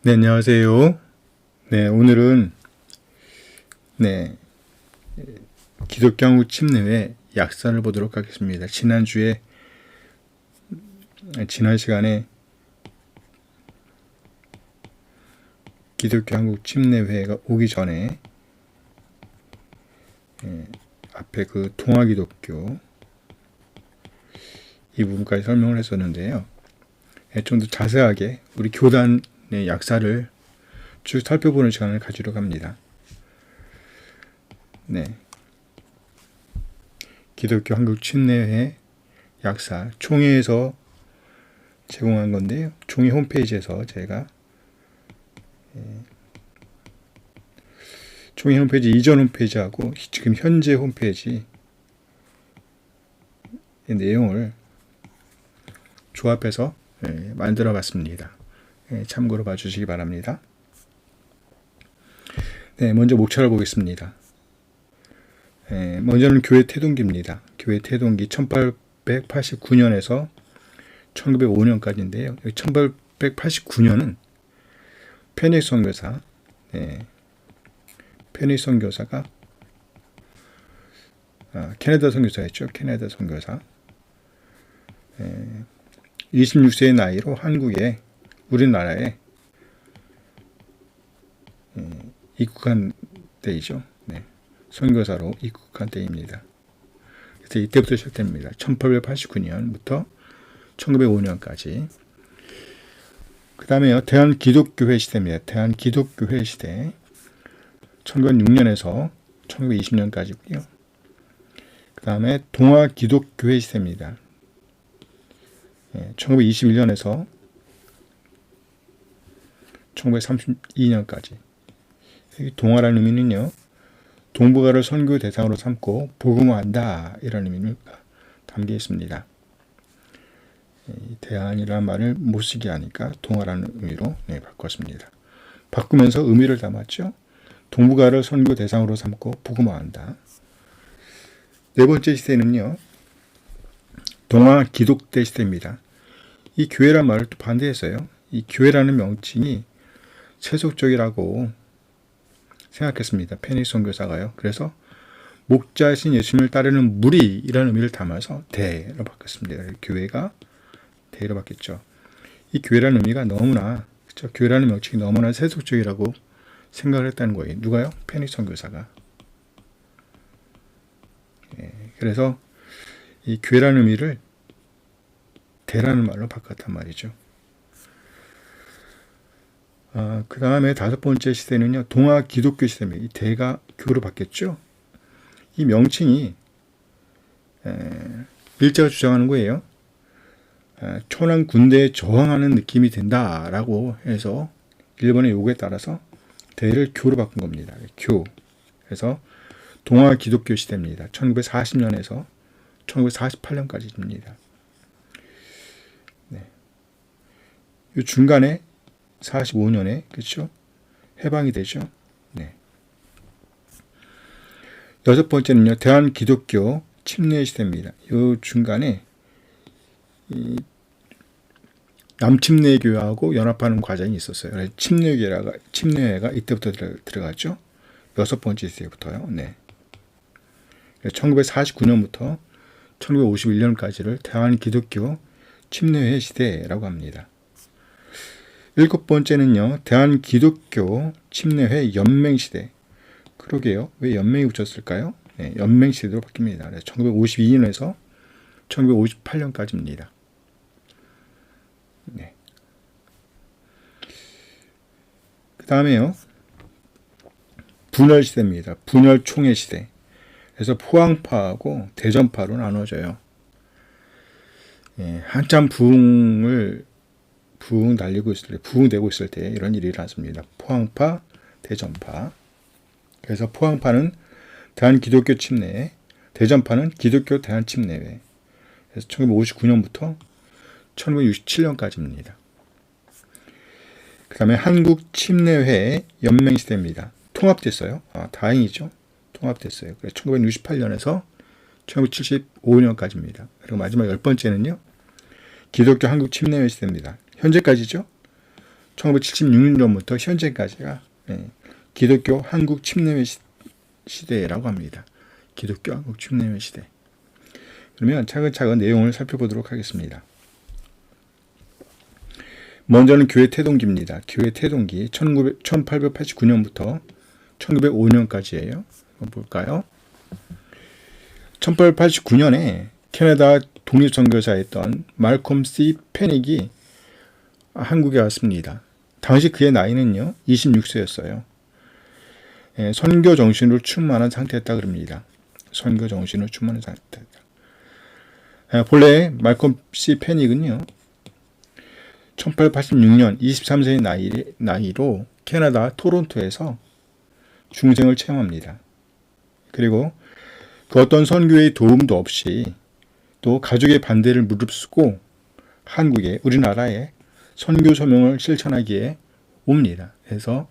네, 안녕하세요. 네, 오늘은 기독교 한국 침례회 약사를 보도록 하겠습니다. 지난 시간에 기독교 한국 침례회가 오기 전에 앞에 그 동아기독교 이 부분까지 설명을 했었는데요. 좀 더 자세하게 우리 교단의 약사를 쭉 살펴보는 시간을 가지려고 합니다. 네. 기독교 한국 침례회 약사 총회에서 제공한 건데요. 총회 홈페이지에서 제가 총회 홈페이지 이전 홈페이지하고 지금 현재 홈페이지 내용을 조합해서 만들어 봤습니다. 참고로 봐주시기 바랍니다. 네, 먼저 목차를 보겠습니다. 먼저는 교회 태동기입니다. 교회 태동기 1889년에서 1905년까지인데요. 1889년은 페닉 선교사, 페닉 선교사가 캐나다 선교사였죠. 캐나다 선교사. 26세의 나이로 한국에 우리나라에 입국한 때이죠. 선교사로 입국한 때입니다. 그래서 이때부터 시작됩니다. 1889년부터 1905년까지. 그 다음에요. 대한기독교회 시대입니다. 대한기독교회 시대 1906년에서 1920년까지고요. 그 다음에 동아기독교회 시대입니다. 1921년에서 1932년까지. 동아라는 의미는요. 동북아를 선교 대상으로 삼고 복음화한다 이런 의미가 담겨 있습니다. 대안이라는 말을 못 쓰게 하니까 동아라는 의미로 바꿨습니다. 바꾸면서 의미를 담았죠. 동북아를 선교 대상으로 삼고 복음화한다. 네 번째 시대는요. 동아 기독대 시대입니다. 이 교회란 말을 또 반대했어요. 이 교회라는 명칭이 세속적이라고 생각했습니다. 페닉 선교사가요. 그래서 목자이신 예수님을 따르는 무리이라는 의미를 담아서 대로 바꿨습니다. 교회가 대로 바뀌었죠. 이 교회라는 의미가 너무나 그렇죠? 교회라는 명칭이 너무나 세속적이라고 생각을 했다는 거예요. 누가요? 페닉 선교사가. 그래서 이 교회라는 의미를 대라는 말로 바꿨단 말이죠. 그 다음에 다섯 번째 시대는요. 동아 기독교 시대입니다. 이 대가 교로 바뀌었죠. 이 명칭이 일제가 주장하는 거예요. 천황 군대에 저항하는 느낌이 든다라고 해서 일본의 요구에 따라서 대를 교로 바꾼 겁니다. 교. 그래서 동아 기독교 시대입니다. 1940년에서 1948년까지입니다. 이 중간에 45년에 그렇죠? 해방이 되죠. 여섯 번째는요. 대한기독교 침례 시대입니다. 이 중간에 남침례교회하고 연합하는 과정이 있었어요. 그래서 침례회가 이때부터 들어갔죠. 여섯 번째 시대부터요. 1949년부터 1951년까지를 대한기독교 침례회 시대라고 합니다. 일곱 번째는요. 대한기독교 침례회 연맹시대. 그러게요. 왜 연맹이 붙였을까요? 연맹시대로 바뀝니다. 1952년에서 1958년까지입니다. 그 다음에요. 분열시대입니다. 분열총회 시대. 그래서 포항파하고 대전파로 나눠져요. 한참 부흥되고 있을 때 이런 일이 일어났습니다. 포항파, 대전파. 그래서 포항파는 대한기독교 침례회, 대전파는 기독교 대한침례회. 그래서 1959년부터 1967년까지입니다. 그 다음에 한국침례회 연맹시대입니다. 통합됐어요. 다행이죠. 통합됐어요. 그래서 1968년에서 1975년까지입니다. 그리고 마지막 열 번째는요. 기독교 한국침례회 시대입니다. 현재까지죠. 1976년부터 현재까지가 기독교 한국 침례회 시대라고 합니다. 기독교 한국 침례회 시대. 그러면 차근차근 내용을 살펴보도록 하겠습니다. 먼저는 교회 태동기입니다. 교회 태동기 1889년부터 1905년까지예요. 한번 볼까요? 1889년에 캐나다 독립선교사였던 말콤 C. 페닉이 한국에 왔습니다. 당시 그의 나이는요 26세였어요. 선교 정신으로 충만한 상태였다 그럽니다. 선교 정신으로 충만한 상태였다. 본래 말콤 C. 페닉은요 1886년 23세의 나이로 캐나다 토론토에서 중생을 체험합니다. 그리고 그 어떤 선교의 도움도 없이 또 가족의 반대를 무릅쓰고 한국에 우리나라에 선교 소명을 실천하기에 옵니다. 그래서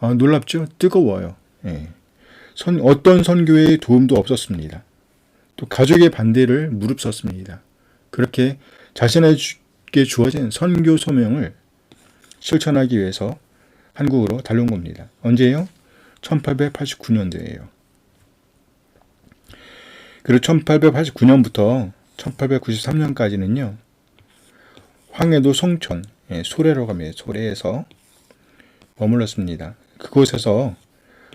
놀랍죠? 뜨거워요. 어떤 선교의 도움도 없었습니다. 또 가족의 반대를 무릅썼습니다. 그렇게 자신에게 주어진 선교 소명을 실천하기 위해서 한국으로 달려온 겁니다. 언제요? 1889년도예요. 그리고 1889년부터 1893년까지는요. 황해도 송촌, 소래라고 합니다. 소래에서 머물렀습니다. 그곳에서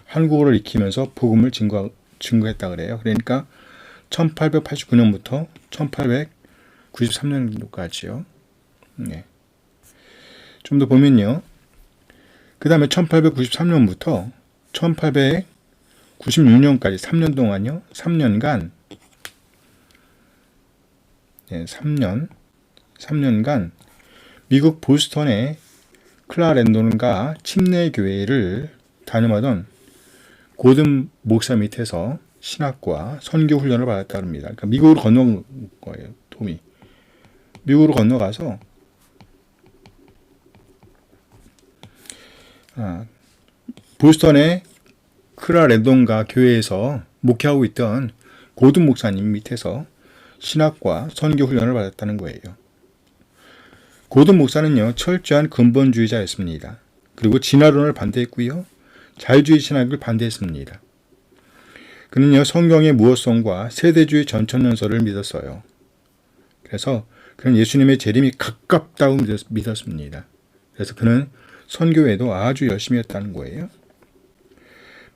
한국어를 익히면서 복음을 증거했다 그래요. 그러니까 1889년부터 1893년도까지요. 좀 더 보면요. 그 다음에 1893년부터 1896년까지 3년 동안요. 3년간 미국 보스턴의 클라랜돈과 침례교회를 다녀마던 고든 목사 밑에서 신학과 선교 훈련을 받았다 합니다. 그러니까 미국으로 건너온 거예요. 톰이. 미국으로 건너가서 보스턴의 클라랜돈과 교회에서 목회하고 있던 고든 목사님 밑에서 신학과 선교 훈련을 받았다는 거예요. 고든 목사는요, 철저한 근본주의자였습니다. 그리고 진화론을 반대했고요, 자유주의 신학을 반대했습니다. 그는요, 성경의 무엇성과 세대주의 전천연설을 믿었어요. 그래서 그는 예수님의 재림이 가깝다고 믿었습니다. 그래서 그는 선교에도 아주 열심히 했다는 거예요.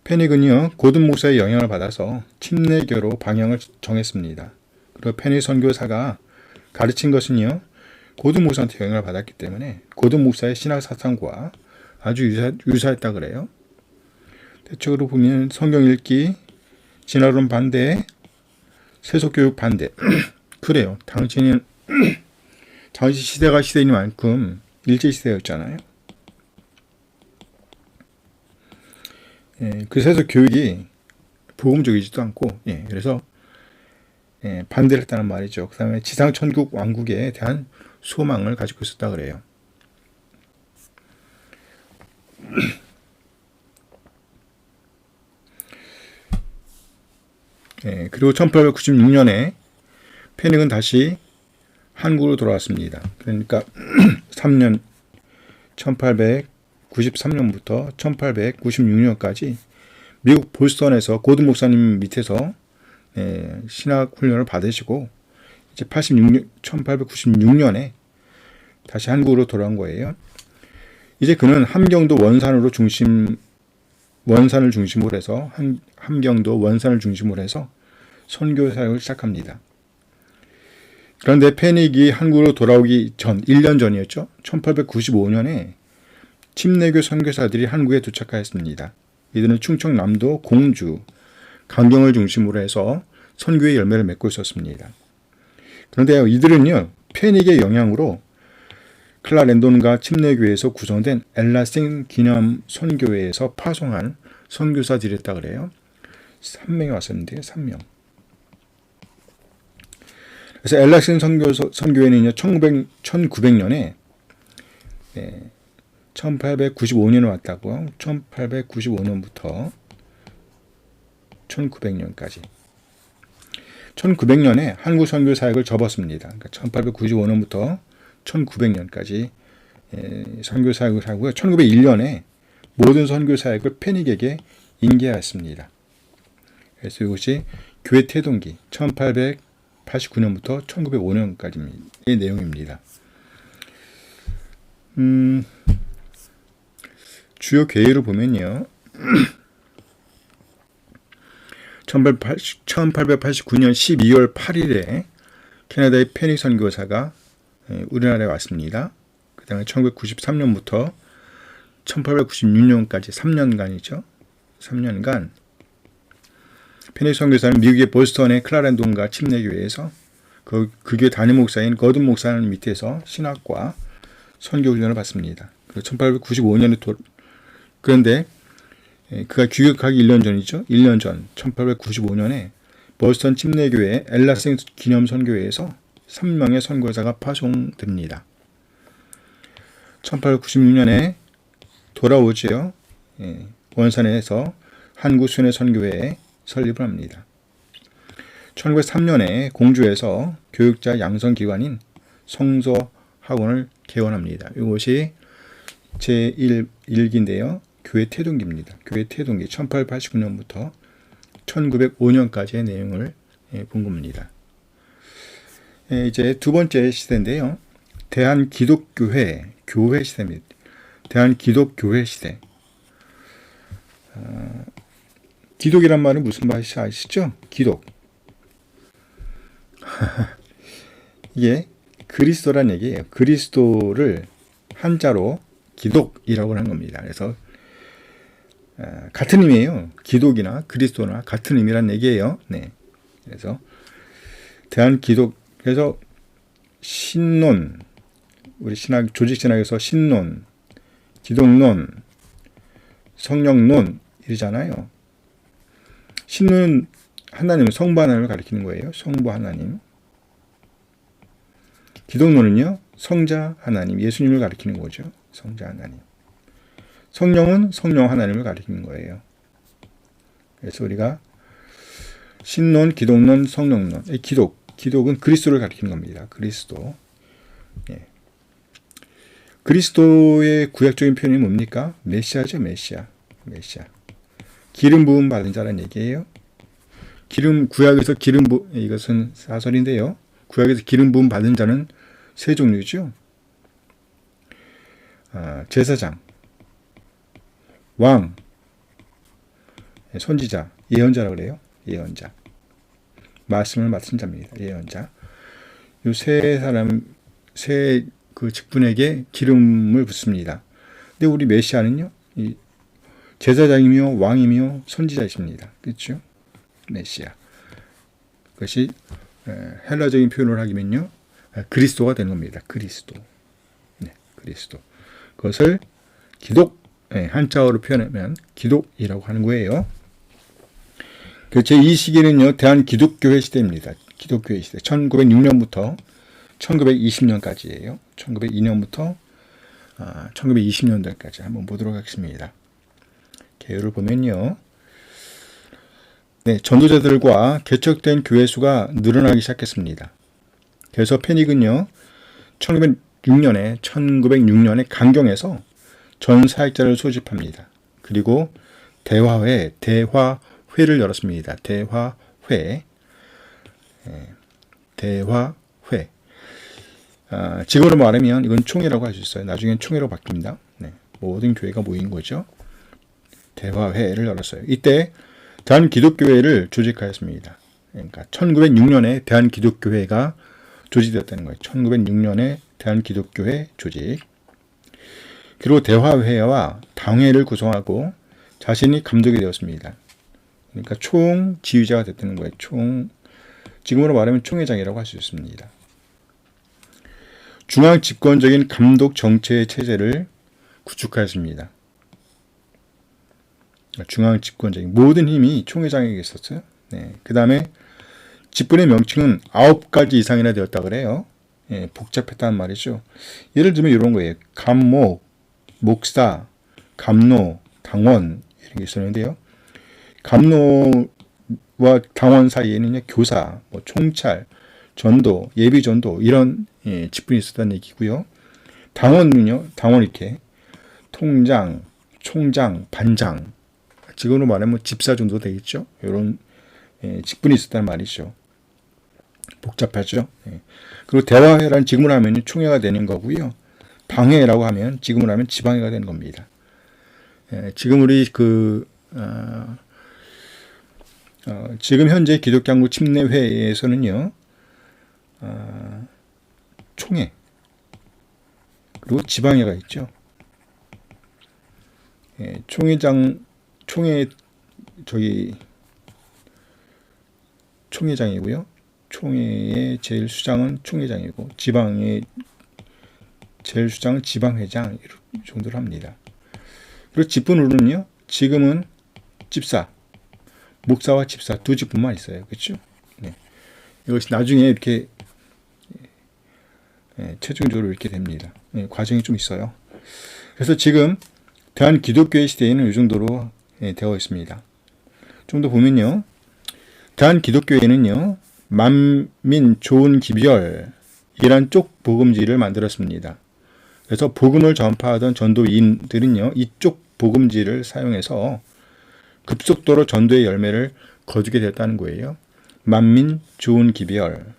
페닉은요, 고든 목사의 영향을 받아서 침례교로 방향을 정했습니다. 그리고 페닉 선교사가 가르친 것은요, 고든 목사한테 영향을 받았기 때문에 고든 목사의 신학 사상과 아주 유사했다 그래요. 대체적으로 보면 성경 읽기, 진화론 반대, 세속교육 반대. 그래요. 당시 시대가 시대인 만큼 일제시대였잖아요. 그 세속교육이 복음적이지도 않고, 그래서 반대를 했다는 말이죠. 그 다음에 지상천국 왕국에 대한 소망을 가지고 있었다 그래요. 그리고 1896년에 페닉은 다시 한국으로 돌아왔습니다. 그러니까 3년 1893년부터 1896년까지 미국 보스턴에서 고든 목사님 밑에서 신학 훈련을 받으시고 이제 1896년에 다시 한국으로 돌아온 거예요. 이제 그는 함경도 원산을 중심으로 해서 함경도 원산을 중심으로 해서 선교 사역을 시작합니다. 그런데 페닉이 한국으로 돌아오기 전 1년 전이었죠. 1895년에 침례교 선교사들이 한국에 도착하였습니다. 이들은 충청남도 공주, 강경을 중심으로 해서 선교의 열매를 맺고 있었습니다. 그런데 이들은요, 페닉의 영향으로 클라랜돈과 침례교회에서 구성된 엘라싱 기념 선교회에서 파송한 선교사들이었다 그래요. 3명이 왔었는데요, 3명. 그래서 엘라싱 선교회는요, 1900년에 1895년에 왔다고, 1895년부터 1900년까지. 1900년에 한국 선교 사역을 접었습니다. 그러니까 1895년부터 1900년까지 선교 사역을 하고요. 1901년에 모든 선교 사역을 페닉에게 인계하였습니다. 그래서 이것이 교회 태동기 1889년부터 1905년까지의 내용입니다. 주요 계율을 보면요. 1889년 12월 8일에 캐나다의 페닉 선교사가 우리나라에 왔습니다. 그 다음에 1993년부터 1896년까지 3년간이죠. 3년간 페닉 선교사는 미국의 보스턴의 클라렌돈가 침례교회에서 그 교회 담임 목사인 거든 목사님 밑에서 신학과 선교 훈련을 받습니다. 1895년에 그런데 그가 귀국하기 1년 전이죠. 1년 전 1895년에 보스턴 침례교회 엘라스 기념 선교회에서 3명의 선교사가 파송됩니다. 1896년에 돌아오지요. 원산에서 한국순회 선교회에 설립을 합니다. 1903년에 공주에서 교육자 양성기관인 성서학원을 개원합니다. 이것이 제1기인데요. 교회 태동기입니다. 교회 태동기 1889년부터 1905년까지의 내용을 본 겁니다. 이제 두 번째 시대인데요. 대한기독교회 교회 시대입니다. 대한기독교회 시대. 기독이란 말은 무슨 말인지 아시죠? 기독. 이게 그리스도란 얘기예요. 그리스도를 한자로 기독이라고 하는 겁니다. 그래서 같은 의미예요. 기독이나 그리스도나 같은 의미란 얘기예요. 네. 그래서 대한기독 그래서 신론 우리 신학 조직 신학에서 신론, 기독론, 성령론 이러잖아요. 신론은 하나님은 성부 하나님을 가리키는 거예요. 성부 하나님. 기독론은요. 성자 하나님, 예수님을 가리키는 거죠. 성자 하나님. 성령은 성령 하나님을 가리키는 거예요. 그래서 우리가 신론, 기독론, 성령론, 기독은 그리스도를 가리키는 겁니다. 그리스도. 예. 그리스도의 구약적인 표현이 뭡니까? 메시아죠, 메시아. 기름 부음 받은 자라는 얘기예요. 구약에서 이것은 사설인데요. 구약에서 기름 부음 받은 자는 세 종류죠. 제사장, 왕, 선지자, 예언자라고 그래요. 예언자. 말씀을 맡은 자입니다. 예언자. 이 세 그 직분에게 기름을 붓습니다. 근데 우리 메시아는요, 제사장이며 왕이며 선지자이십니다. 그렇죠? 메시아. 그것이 헬라적인 표현을 하기면요, 그리스도가 되는 겁니다. 그리스도. 네, 그리스도. 그것을 기독, 한자어로 표현하면 기독이라고 하는 거예요. 제2 시기는요, 대한기독교회 시대입니다. 기독교회 시대. 1906년부터 1920년까지예요. 1902년부터 1920년대까지 한번 보도록 하겠습니다. 계율을 보면요. 네, 전도자들과 개척된 교회 수가 늘어나기 시작했습니다. 그래서 페닉은요, 1906년에 강경에서 전 사역자를 소집합니다. 그리고 대화회를 열었습니다. 대화회. 지금으로 말하면 이건 총회라고 할 수 있어요. 나중엔 총회로 바뀝니다. 네, 모든 교회가 모인 거죠. 대화회를 열었어요. 이때 대한기독교회를 조직하였습니다. 그러니까 1906년에 대한기독교회가 조직되었다는 거예요. 1906년에 대한기독교회 조직. 그리고 대화회와 당회를 구성하고 자신이 감독이 되었습니다. 그러니까 총지휘자가 됐다는 거예요. 지금으로 말하면 총회장이라고 할 수 있습니다. 중앙 집권적인 감독 정치의 체제를 구축하였습니다. 중앙 집권적인 모든 힘이 총회장에게 있었어요. 네. 그 다음에 직분의 명칭은 9가지 이상이나 되었다 그래요. 복잡했다는 말이죠. 예를 들면 이런 거예요. 감목, 목사, 감노, 당원 이런 게 있었는데요. 감노와 당원 사이에는 교사, 총찰, 전도, 예비전도 이런 직분이 있었다는 얘기고요. 당원은요, 당원 이렇게 통장, 총장, 반장, 지금으로 말하면 집사 정도 되겠죠. 이런 직분이 있었단 말이죠. 복잡하죠. 그리고 대화회란 지금으로 하면 총회가 되는 거고요. 방회라고 하면 지금으로 하면 지방회가 되는 겁니다. 지금 우리 지금 현재 기독교한국 침례회에서는요, 총회 그리고 지방회가 있죠. 총회장이고요. 총회의 제일 수장은 총회장이고 지방의 제일 수장은 지방회장 이 정도로 합니다. 그리고 직분으로는요. 지금은 집사, 목사와 집사 두 직분만 있어요. 그렇죠? 네. 이것이 나중에 이렇게 최종적으로 이렇게 됩니다. 과정이 좀 있어요. 그래서 지금 대한기독교의 시대에는 이 정도로 되어 있습니다. 좀 더 보면요. 대한기독교회는요. 만민 좋은 기별이란 쪽 복음지를 만들었습니다. 그래서 복음을 전파하던 전도인들은요. 이쪽 복음지를 사용해서 급속도로 전도의 열매를 거두게 됐다는 거예요. 만민 좋은 기별.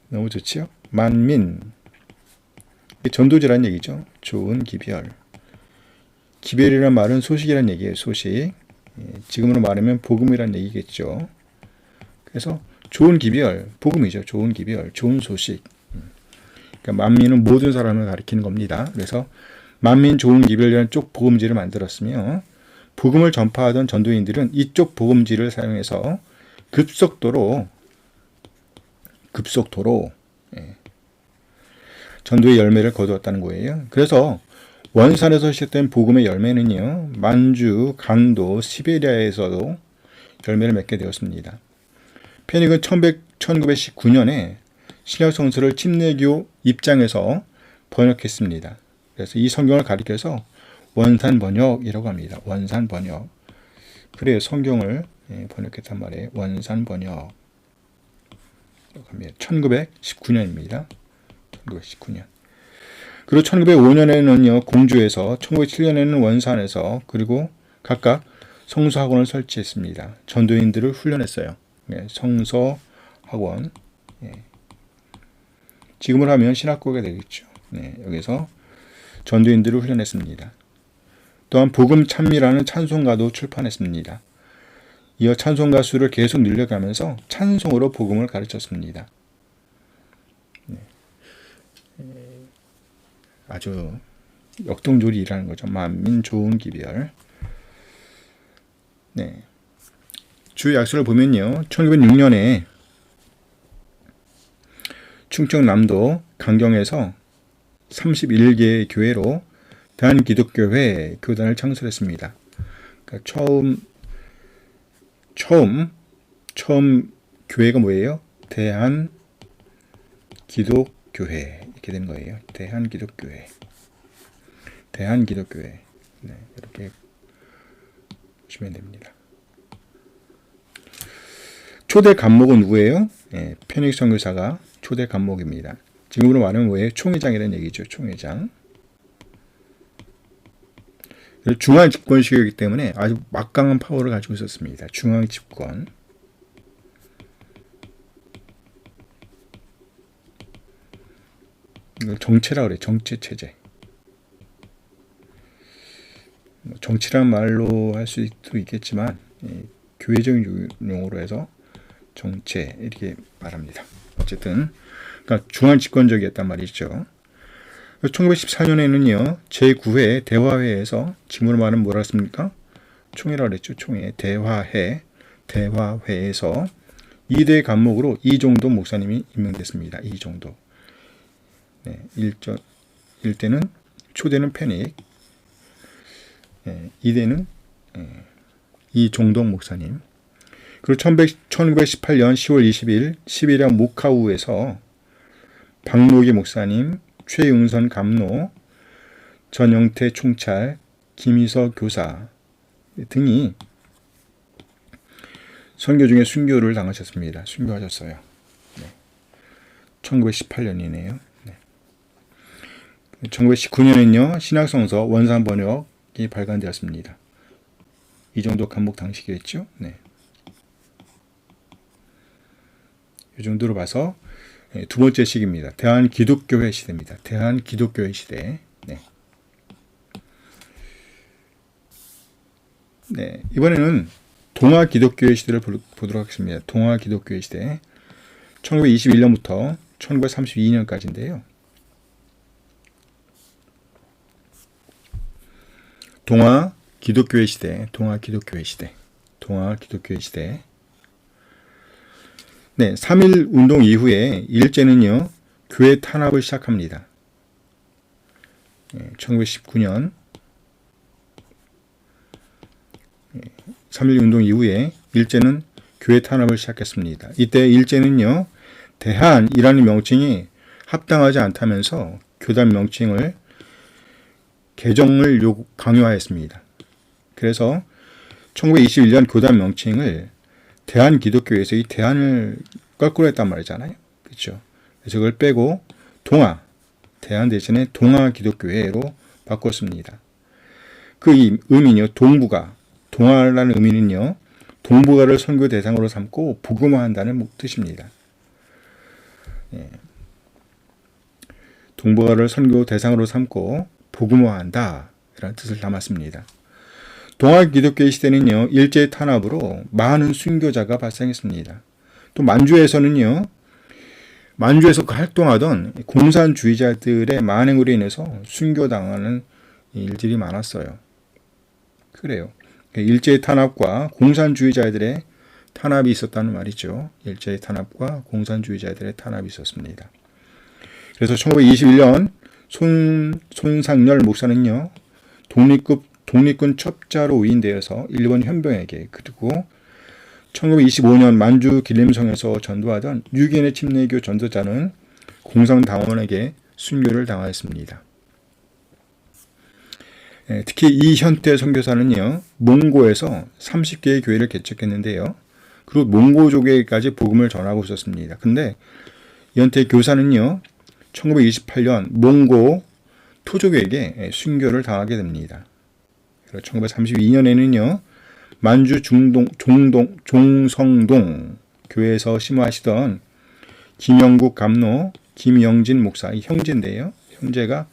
너무 좋지요? 만민. 전도지란 얘기죠. 좋은 기별. 기별이란 말은 소식이란 얘기예요. 소식. 지금으로 말하면 복음이란 얘기겠죠. 그래서 좋은 기별, 복음이죠. 좋은 기별, 좋은 소식. 그러니까 만민은 모든 사람을 가리키는 겁니다. 그래서 만민 좋은 기별이라는 쪽 복음지를 만들었으며 복음을 전파하던 전도인들은 이쪽 복음지를 사용해서 급속도로 전도의 열매를 거두었다는 거예요. 그래서 원산에서 시작된 복음의 열매는요. 만주, 강도, 시베리아에서도 열매를 맺게 되었습니다. 페닉은 1919년에 신약 성서를 침례교 입장에서 번역했습니다. 그래서 이 성경을 가리켜서 원산 번역이라고 합니다. 원산 번역. 그래요. 성경을 번역했단 말이에요. 원산 번역. 1919년입니다. 1919년. 그리고 1905년에는요, 공주에서, 1907년에는 원산에서, 그리고 각각 성서학원을 설치했습니다. 전도인들을 훈련했어요. 성서학원. 지금을 하면 신학교가 되겠죠. 여기서 전도인들을 훈련했습니다. 또한 복음 찬미라는 찬송가도 출판했습니다. 이어 찬송가 수를 계속 늘려가면서 찬송으로 복음을 가르쳤습니다. 아주 역동적으로 일하는 거죠. 만민 좋은 기별. 주 약수를 보면요. 1906년에 충청남도 강경에서 31개의 교회로 대한기독교회 교단을 창설했습니다. 그러니까 처음 교회가 뭐예요? 대한기독교회 이렇게 되는 거예요. 대한기독교회. 이렇게 보시면 됩니다. 초대 간목은 누구예요? 페닉 선교사가 초대 간목입니다. 지금으로 말하면 뭐예요? 총회장이라는 얘기죠. 총회장. 중앙 집권식이기 때문에 아주 막강한 파워를 가지고 있었습니다. 중앙 집권. 이걸 정체라 그래요. 정체 체제. 정치란 말로 할 수도 있겠지만 교회적인 용어로 해서 정체 이렇게 말합니다. 어쨌든 그러니까 중앙 집권적이었단 말이죠. 1914년에는요. 제9회 대화회에서 지금으로 말하면 뭐라 했습니까? 총회라고 그랬죠. 총회, 대화회에서 2대 간목으로 이종도 목사님이 임명됐습니다. 이종도. 1대는 초대는 페닉, 2대는 이종동 목사님. 그리고 1918년 10월 20일 시베리아 모카우에서 박노기 목사님, 최응선 감로, 전영태 총찰, 김희서 교사 등이 선교 중에 순교를 당하셨습니다. 순교하셨어요. 1918년이네요. 1919년엔요 신학성서 원산 번역이 발간되었습니다. 이 정도 간목 당시겠죠. 네. 이 정도로 봐서 두 번째 시기입니다. 대한기독교회 시대입니다. 대한기독교회 시대. 네. 네. 이번에는 동아기독교회 시대를 보도록 하겠습니다. 동아기독교회 시대. 1921년부터 1932년까지인데요. 동아기독교회 시대. 네, 3.1 운동 이후에 일제는요, 교회 탄압을 시작합니다. 1919년 3.1 운동 이후에 일제는 교회 탄압을 시작했습니다. 이때 일제는요, 대한이라는 명칭이 합당하지 않다면서 교단 명칭을 개정을 강요하였습니다. 그래서 1921년 교단 명칭을 대한기독교에서 이 대한을 거꾸로 했단 말이잖아요. 그렇죠? 그래서 그걸 빼고 대한 대신에 동아기독교회로 바꿨습니다. 그 의미는요, 동아라는 의미는요, 동북아를 선교 대상으로 삼고 복음화한다는 뜻입니다. 예. 동북아를 선교 대상으로 삼고 복음화한다 이라는 뜻을 담았습니다. 동아기독교 시대는요, 일제 탄압으로 많은 순교자가 발생했습니다. 또 만주에서 활동하던 공산주의자들의 만행으로 인해서 순교당하는 일들이 많았어요. 그래요. 일제 탄압과 공산주의자들의 탄압이 있었다는 말이죠. 일제 탄압과 공산주의자들의 탄압이 있었습니다. 그래서 1921년 손상열 목사는요, 독립군 첩자로 위임되어서 일본 현병에게, 그리고 1925년 만주 길림성에서 전도하던 6인의 침례교 전도자는 공산당원에게 순교를 당하였습니다. 특히 이현태 선교사는요, 몽고에서 30개의 교회를 개척했는데요. 그리고 몽고족에게까지 복음을 전하고 있었습니다. 근데 이현태 교사는요, 1928년 몽고 토족에게 순교를 당하게 됩니다. 1932년에는요, 만주 종성동 교회에서 심화하시던 김영국 감로, 김영진 목사, 이 형제인데요. 형제가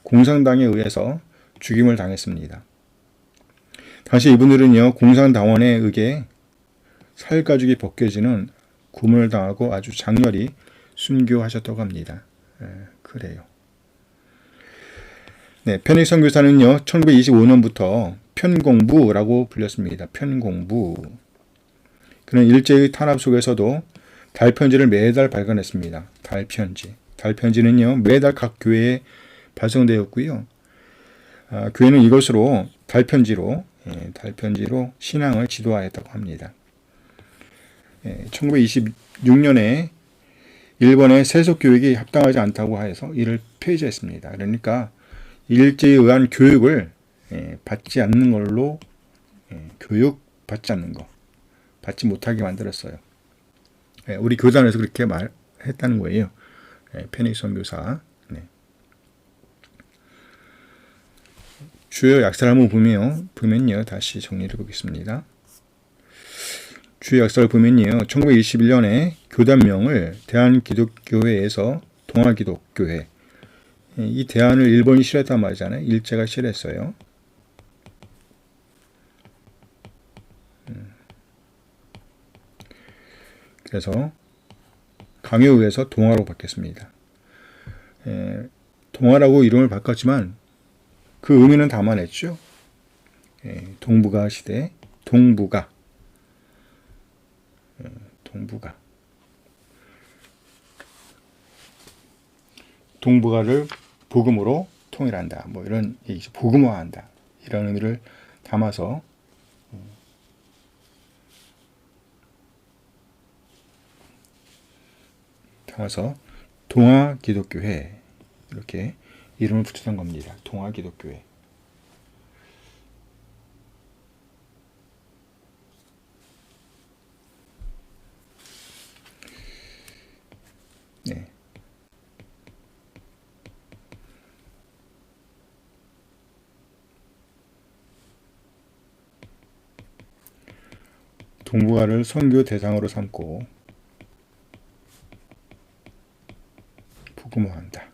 공산당에 의해서 죽임을 당했습니다. 당시 이분들은요, 공산당원에 의해 살가죽이 벗겨지는 고문을 당하고 아주 장렬히 순교하셨다고 합니다. 그래요. 네, 편익 선교사는요, 1925년부터 편공부라고 불렸습니다. 편공부. 그는 일제의 탄압 속에서도 달편지를 매달 발간했습니다. 달편지는요, 매달 각 교회에 발송되었고요. 교회는 이것으로 달편지로 신앙을 지도하였다고 합니다. 1926년에 일본의 세속교육이 합당하지 않다고 하여서 이를 폐지했습니다. 그러니까 일제에 의한 교육을 받지 않는 걸로, 받지 못하게 만들었어요. 우리 교단에서 그렇게 말했다는 거예요. 페닉 선교사. 주요 약사를 한번 보면요. 다시 정리를 해보겠습니다. 주요 약사를 보면요. 1921년에 교단명을 대한기독교회에서 동아기독교회. 이 대안을 일본이 싫어했단 말이잖아요. 일제가 싫어했어요. 그래서 강요에 의해서 동아로 바뀌었습니다. 동아라고 이름을 바꿨지만 그 의미는 담아냈죠. 동북아 시대, 동북아. 동북아를 복음으로 통일한다. 뭐 이런 얘기죠. 복음화한다. 이런 의미를 담아서 동아기독교회 이렇게 이름을 붙였던 겁니다. 동아기독교회. 네. 동북아를 선교 대상으로 삼고 복음화한다.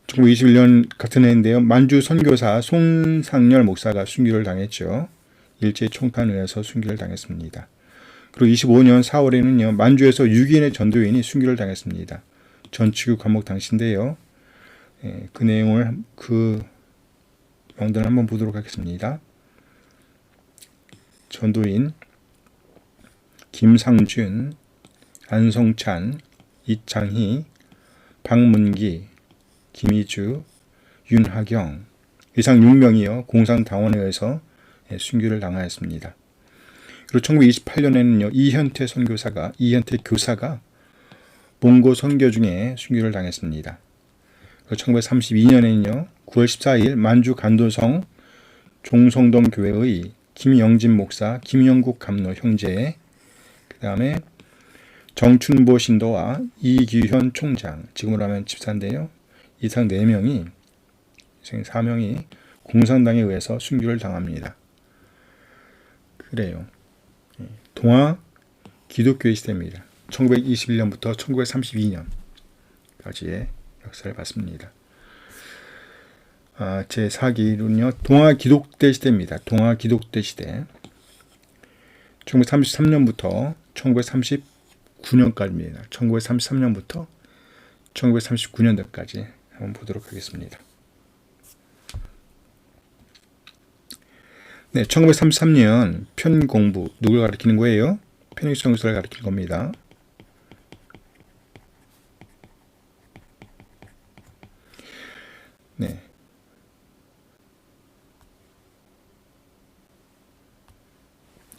(1921년) 같은 해인데요. 만주 선교사 송상열 목사가 순교를 당했죠. 일제 총탄에 의해서 순교를 당했습니다. 그리고 25년 4월에는요. 만주에서 6인의 전도인이 순교를 당했습니다. 전치구 감옥 당시인데요. 그 내용을 그 명단을 한번 보도록 하겠습니다. 전도인 김상준, 안성찬, 이창희, 박문기, 김희주, 윤하경 이상 6명이요. 공산당원에 의해서 순교를 당하였습니다. 그리고 1928년에는요. 이현태 교사가 몽고 선교 중에 순교를 당했습니다. 그리고 1932년에는요. 9월 14일 만주 간도성 종성동 교회의 김영진 목사, 김영국 감로 형제, 그 다음에 정춘보 신도와 이규현 총장, 지금으로 하면 집사인데요. 이상 4명이 4명이 공산당에 의해서 순교를 당합니다. 그래요. 동아 기독교의 시대입니다. 1921년부터 1932년까지의 역사를 봤습니다. 제4기는요. 동아 기독대 시대입니다. 동아 기독대 시대. 1933년부터 1939년까지입니다. 1933년부터 1939년도까지 한번 보도록 하겠습니다. 네, 1933년 편공부 누굴 가리키는 거예요? 페닉스 선교사를 가리킬 겁니다. 네.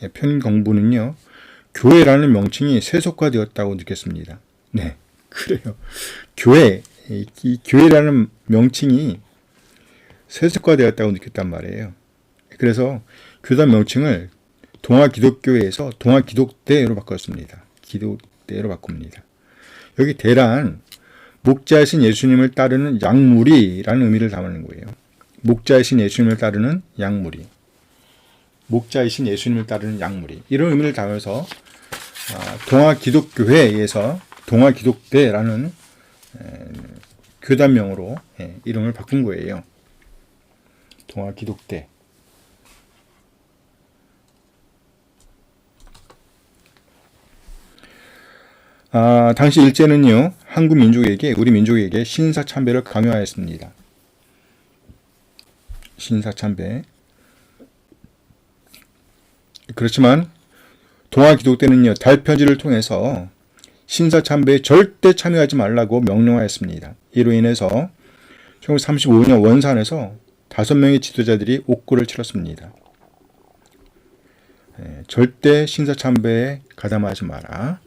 네, 편공부는요. 교회라는 명칭이 세속화되었다고 느꼈습니다. 네, 그래요. 이 교회라는 명칭이 세속화되었다고 느꼈단 말이에요. 그래서 교단 명칭을 동아기독교회에서 동아기독대로 바꿨습니다. 기독대로 바꿉니다. 여기 대란 목자이신 예수님을 따르는 양무리라는 의미를 담는 거예요. 목자이신 예수님을 따르는 양무리. 목자이신 예수님을 따르는 양무리. 이런 의미를 담아서 동아기독교회에서 동아기독대라는 교단명으로 이름을 바꾼 거예요. 동아기독대. 당시 일제는요, 우리 민족에게 신사참배를 강요하였습니다. 신사참배. 그렇지만 동아기독대는요, 달편지를 통해서 신사참배에 절대 참여하지 말라고 명령하였습니다. 이로 인해서 1935년 원산에서 5명의 지도자들이 옥고를 치렀습니다. 절대 신사참배에 가담하지 마라.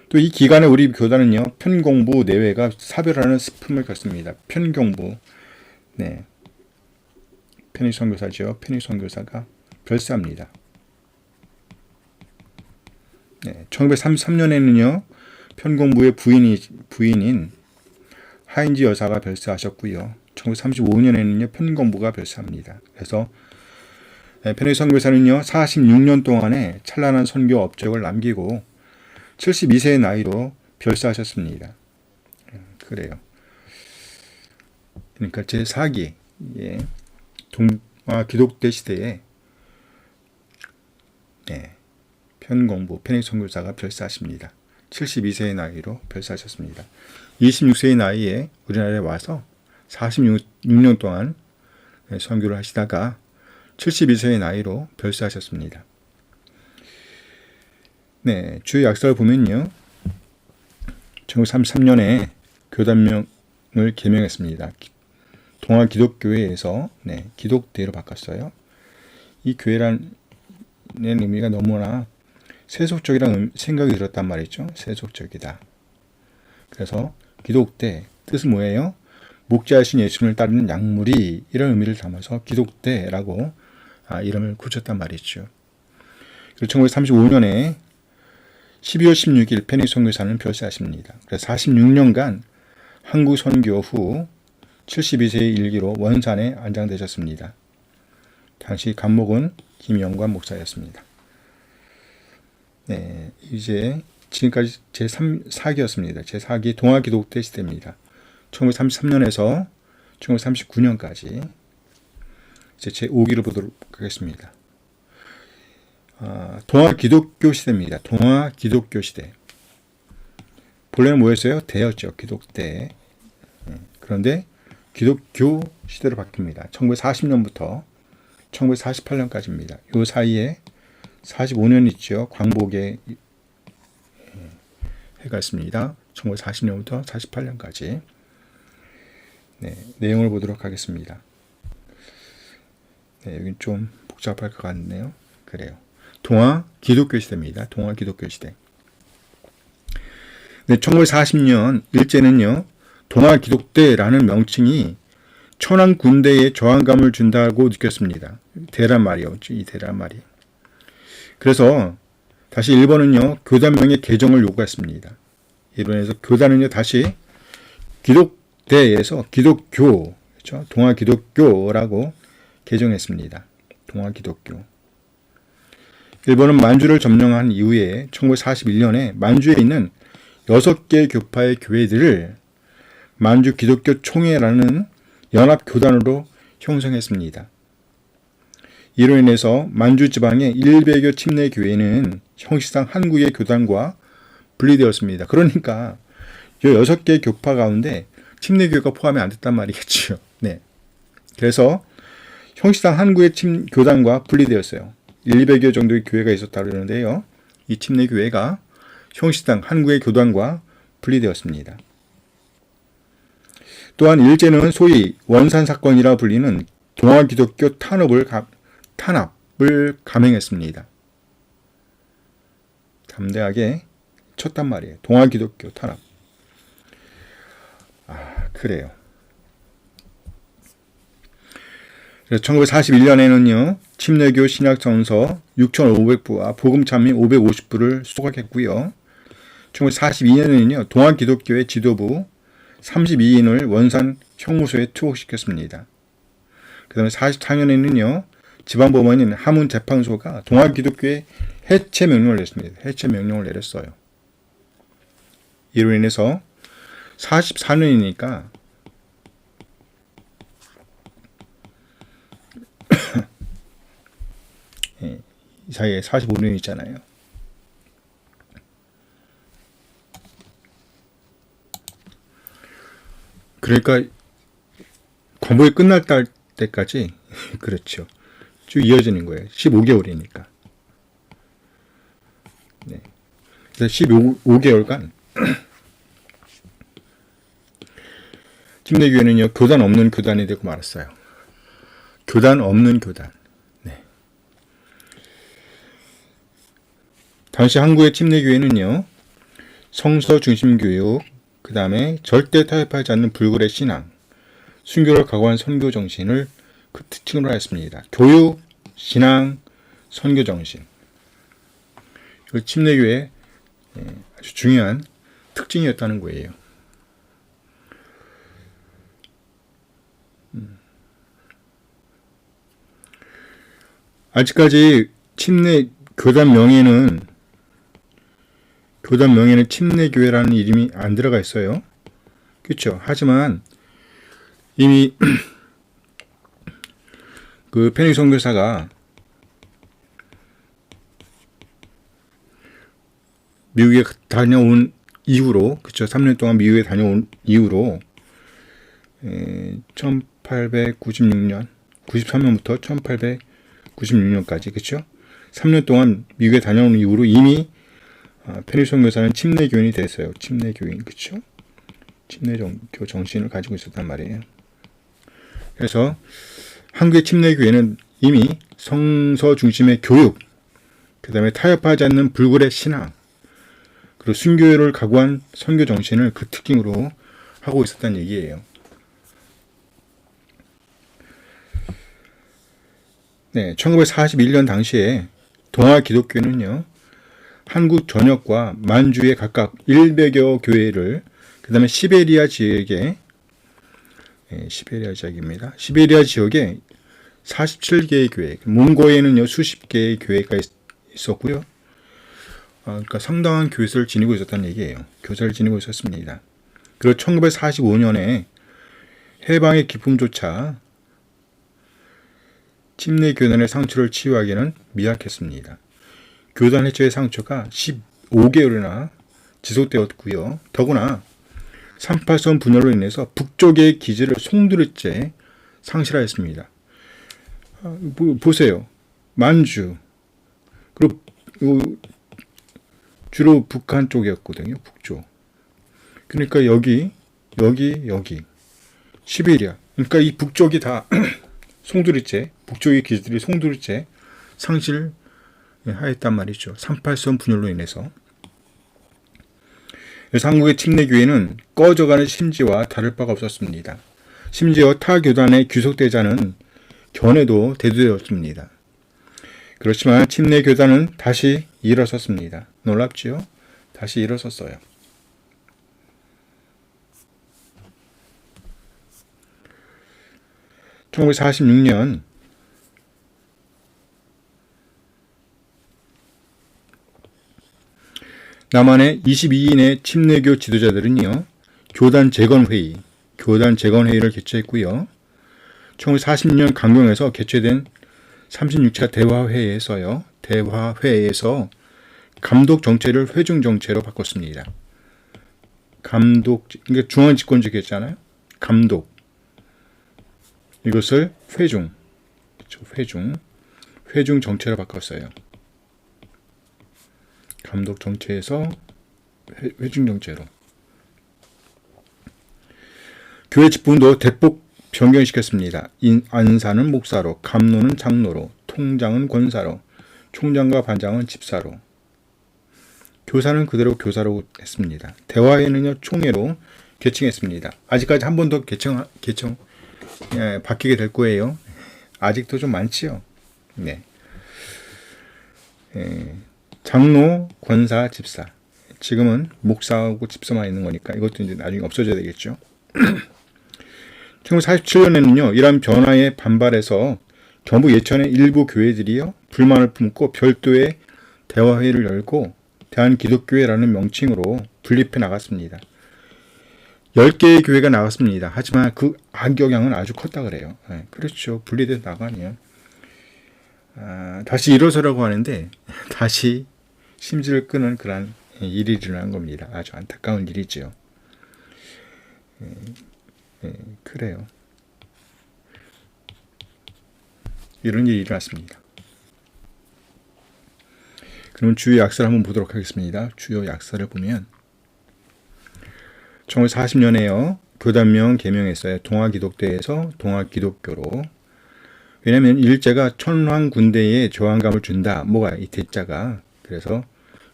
또 이 기간에 우리 교단은요, 편공부 내외가 사별하는 스품을 갖습니다. 편공부. 네. 편익 선교사죠. 편익 선교사가 별세합니다. 네. 1933년에는요, 편공부의 부인인 하인지 여사가 별세하셨고요. 1935년에는요, 편공부가 별세합니다. 그래서 편익 선교사는요, 46년 동안의 찬란한 선교 업적을 남기고 72세의 나이로 별세하셨습니다. 그래요. 그러니까 제4기 동아 기독대 시대에 편공부 편익 선교사가 별세하십니다. 72세의 나이로 별세하셨습니다. 26세의 나이에 우리나라에 와서 46년 동안 선교를 하시다가 72세의 나이로 별세하셨습니다. 네, 주의 약사를 보면요. 1933년에 교단명을 개명했습니다. 동아 기독교회에서 기독대로 바꿨어요. 이 교회라는 의미가 너무나 세속적이라는 생각이 들었단 말이죠. 세속적이다. 그래서 기독대 뜻은 뭐예요? 목자이신 예수님을 따르는 양무리, 이런 의미를 담아서 기독대라고 이름을 붙였단 말이죠. 그리고 1935년에 12월 16일 편익 선교사는 별세하십니다. 그래서 46년간 한국 선교 후 72세의 일기로 원산에 안장되셨습니다. 당시 감목은 김영관 목사였습니다. 네, 이제 지금까지 제4기였습니다. 제4기 동아기독대 시대입니다. 1933년에서 1939년까지 이제 제5기를 보도록 하겠습니다. 동아기독교 시대입니다. 동아기독교 시대. 본래는 뭐였어요? 대였죠. 기독대. 그런데 기독교 시대로 바뀝니다. 1940년부터 1948년까지입니다. 이 사이에 45년 있죠. 광복의 해가 있습니다. 1940년부터 48년까지. 네, 내용을 보도록 하겠습니다. 네, 여긴 좀 복잡할 것 같네요. 그래요. 동아 기독교 시대입니다. 동아 기독교 시대. 네, 1940년 일제는요, 동아 기독대라는 명칭이 천황 군대에 저항감을 준다고 느꼈습니다. 대란 말이요. 이 대란 말이. 그래서 다시 일본은요, 교단명의 개정을 요구했습니다. 일본에서 교단은요, 다시 기독대에서 기독교, 그렇죠? 동아 기독교라고 개정했습니다. 동아 기독교. 일본은 만주를 점령한 이후에 1941년에 만주에 있는 6개 교파의 교회들을 만주 기독교 총회라는 연합교단으로 형성했습니다. 이로 인해서 만주 지방의 100여 침례 교회는 형식상 한국의 교단과 분리되었습니다. 그러니까 이 6개 교파 가운데 침례교회가 포함이 안 됐단 말이겠죠. 네. 그래서 형식상 한국의 교단과 분리되었어요. 100여 정도의 교회가 있었다고 그러는데요. 이 침례교회가 형식상 한국의 교단과 분리되었습니다. 또한 일제는 소위 원산사건이라 불리는 동아기독교 탄압을 감행했습니다. 담대하게 쳤단 말이에요. 동아기독교 탄압. 그래요. 그래서 1941년에는요, 침례교 신약전서 6,500부와 복음찬미 550부를 수록했고요. 1942년에는요, 동아기독교의 지도부 32인을 원산 형무소에 투옥시켰습니다. 그 다음에 44년에는요, 지방법원인 하문재판소가 동아기독교의 해체 명령을 냈습니다. 해체 명령을 내렸어요. 이로 인해서 44년이니까 이 사이에 45년 있잖아요. 그러니까 광복이 끝날 때까지 그렇죠. 쭉 이어지는 거예요. 15개월이니까. 네. 그래서 15개월간 침례교회는요, 교단 없는 교단이 되고 말았어요. 교단 없는 교단. 네. 당시 한국의 침례교회는요, 성서 중심 교육, 그 다음에 절대 타협하지 않는 불굴의 신앙, 순교를 각오한 선교 정신을 그 특징으로 하였습니다. 교육, 신앙, 선교 정신. 이 침례교회의 아주 중요한 특징이었다는 거예요. 아직까지 교단 명예는 침례교회라는 이름이 안 들어가 있어요. 그렇죠. 하지만 이미 그 페닉 선교사가 미국에 다녀온 이후로, 그렇죠. 3년 동안 미국에 다녀온 이후로 1896년, 93년부터 1896년까지, 그렇죠. 3년 동안 미국에 다녀온 이후로 이미 페닉 선교사는 침례교인이 됐어요. 침례교인, 그렇죠. 침례교 정신을 가지고 있었단 말이에요. 그래서 한국의 침례교회는 이미 성서 중심의 교육, 그 다음에 타협하지 않는 불굴의 신앙, 그리고 순교를 각오한 선교 정신을 그 특징으로 하고 있었다는 얘기예요. 네, 1941년 당시에 동아 기독교는요, 한국 전역과 만주에 각각 100여 교회를 그 다음에 시베리아 지역에 시베리아 지역입니다. 시베리아 지역에 47개의 교회, 몽고에는요 수십 개의 교회가 있었고요. 그러니까 상당한 교회를 지니고 있었다는 얘기예요. 교사를 지니고 있었습니다. 그리고 1945년에 해방의 기쁨조차 침례 교단의 상처를 치유하기는 미약했습니다. 교단 해체의 상처가 15개월이나 지속되었고요. 더구나 38선 분열로 인해서 북쪽의 기지를 송두리째 상실하였습니다. 보세요. 만주, 그리고 주로 북한 쪽이었거든요. 북쪽. 그러니까 여기 시베리아. 그러니까 이 북쪽이 다 송두리째, 북쪽의 기지들이 송두리째 상실하였단 말이죠. 38선 분열로 인해서. 그래서 한국의 침례교회는 꺼져가는 심지와 다를 바가 없었습니다. 심지어 타 교단의 귀속되자는 견해도 대두되었습니다. 그렇지만 침례교단은 다시 일어섰습니다. 놀랍지요? 다시 일어섰어요. (1946년) 남한의 22인의 침례교 지도자들은요, 교단 재건회의를 개최했고요. 1940년 강경에서 개최된 36차 대화회의에서 감독 정체를 회중 정체로 바꿨습니다. 그러니까 중앙 집권적이었잖아요. 감독. 이것을 회중 정체로 바꿨어요. 감독 정체에서 회중 정체로. 교회 직분도 대폭 변경시켰습니다. 안사는 목사로, 감노는 장로로, 통장은 권사로, 총장과 반장은 집사로. 교사는 그대로 교사로 했습니다. 대화회는요 총회로 개칭했습니다. 아직까지 한 번 더 바뀌게 될 거예요. 아직도 좀 많지요. 네. 장로, 권사, 집사. 지금은 목사하고 집사만 있는 거니까 이것도 이제 나중에 없어져야 되겠죠. 1947년에는요, 이러한 변화에 반발해서 경북 예천의 일부 교회들이요, 불만을 품고 별도의 대화회를 열고 대한기독교회라는 명칭으로 분립해 나갔습니다. 10개의 교회가 나갔습니다. 하지만 그 악영향은 아주 컸다 그래요. 그렇죠. 분리돼서 나가네요. 다시 일어서라고 하는데 다시 심지를 끄는 그런 일이 일어난 겁니다. 아주 안타까운 일이죠. 그래요. 이런 일이 일어났습니다. 그럼 주요 약사를 한번 보도록 하겠습니다. 주요 약사를 보면 1940년에요. 교단명 개명했어요. 동아기독대에서 동아기독교로. 왜냐하면 일제가 천황군대에 저항감을 준다. 뭐가 이 대자가. 그래서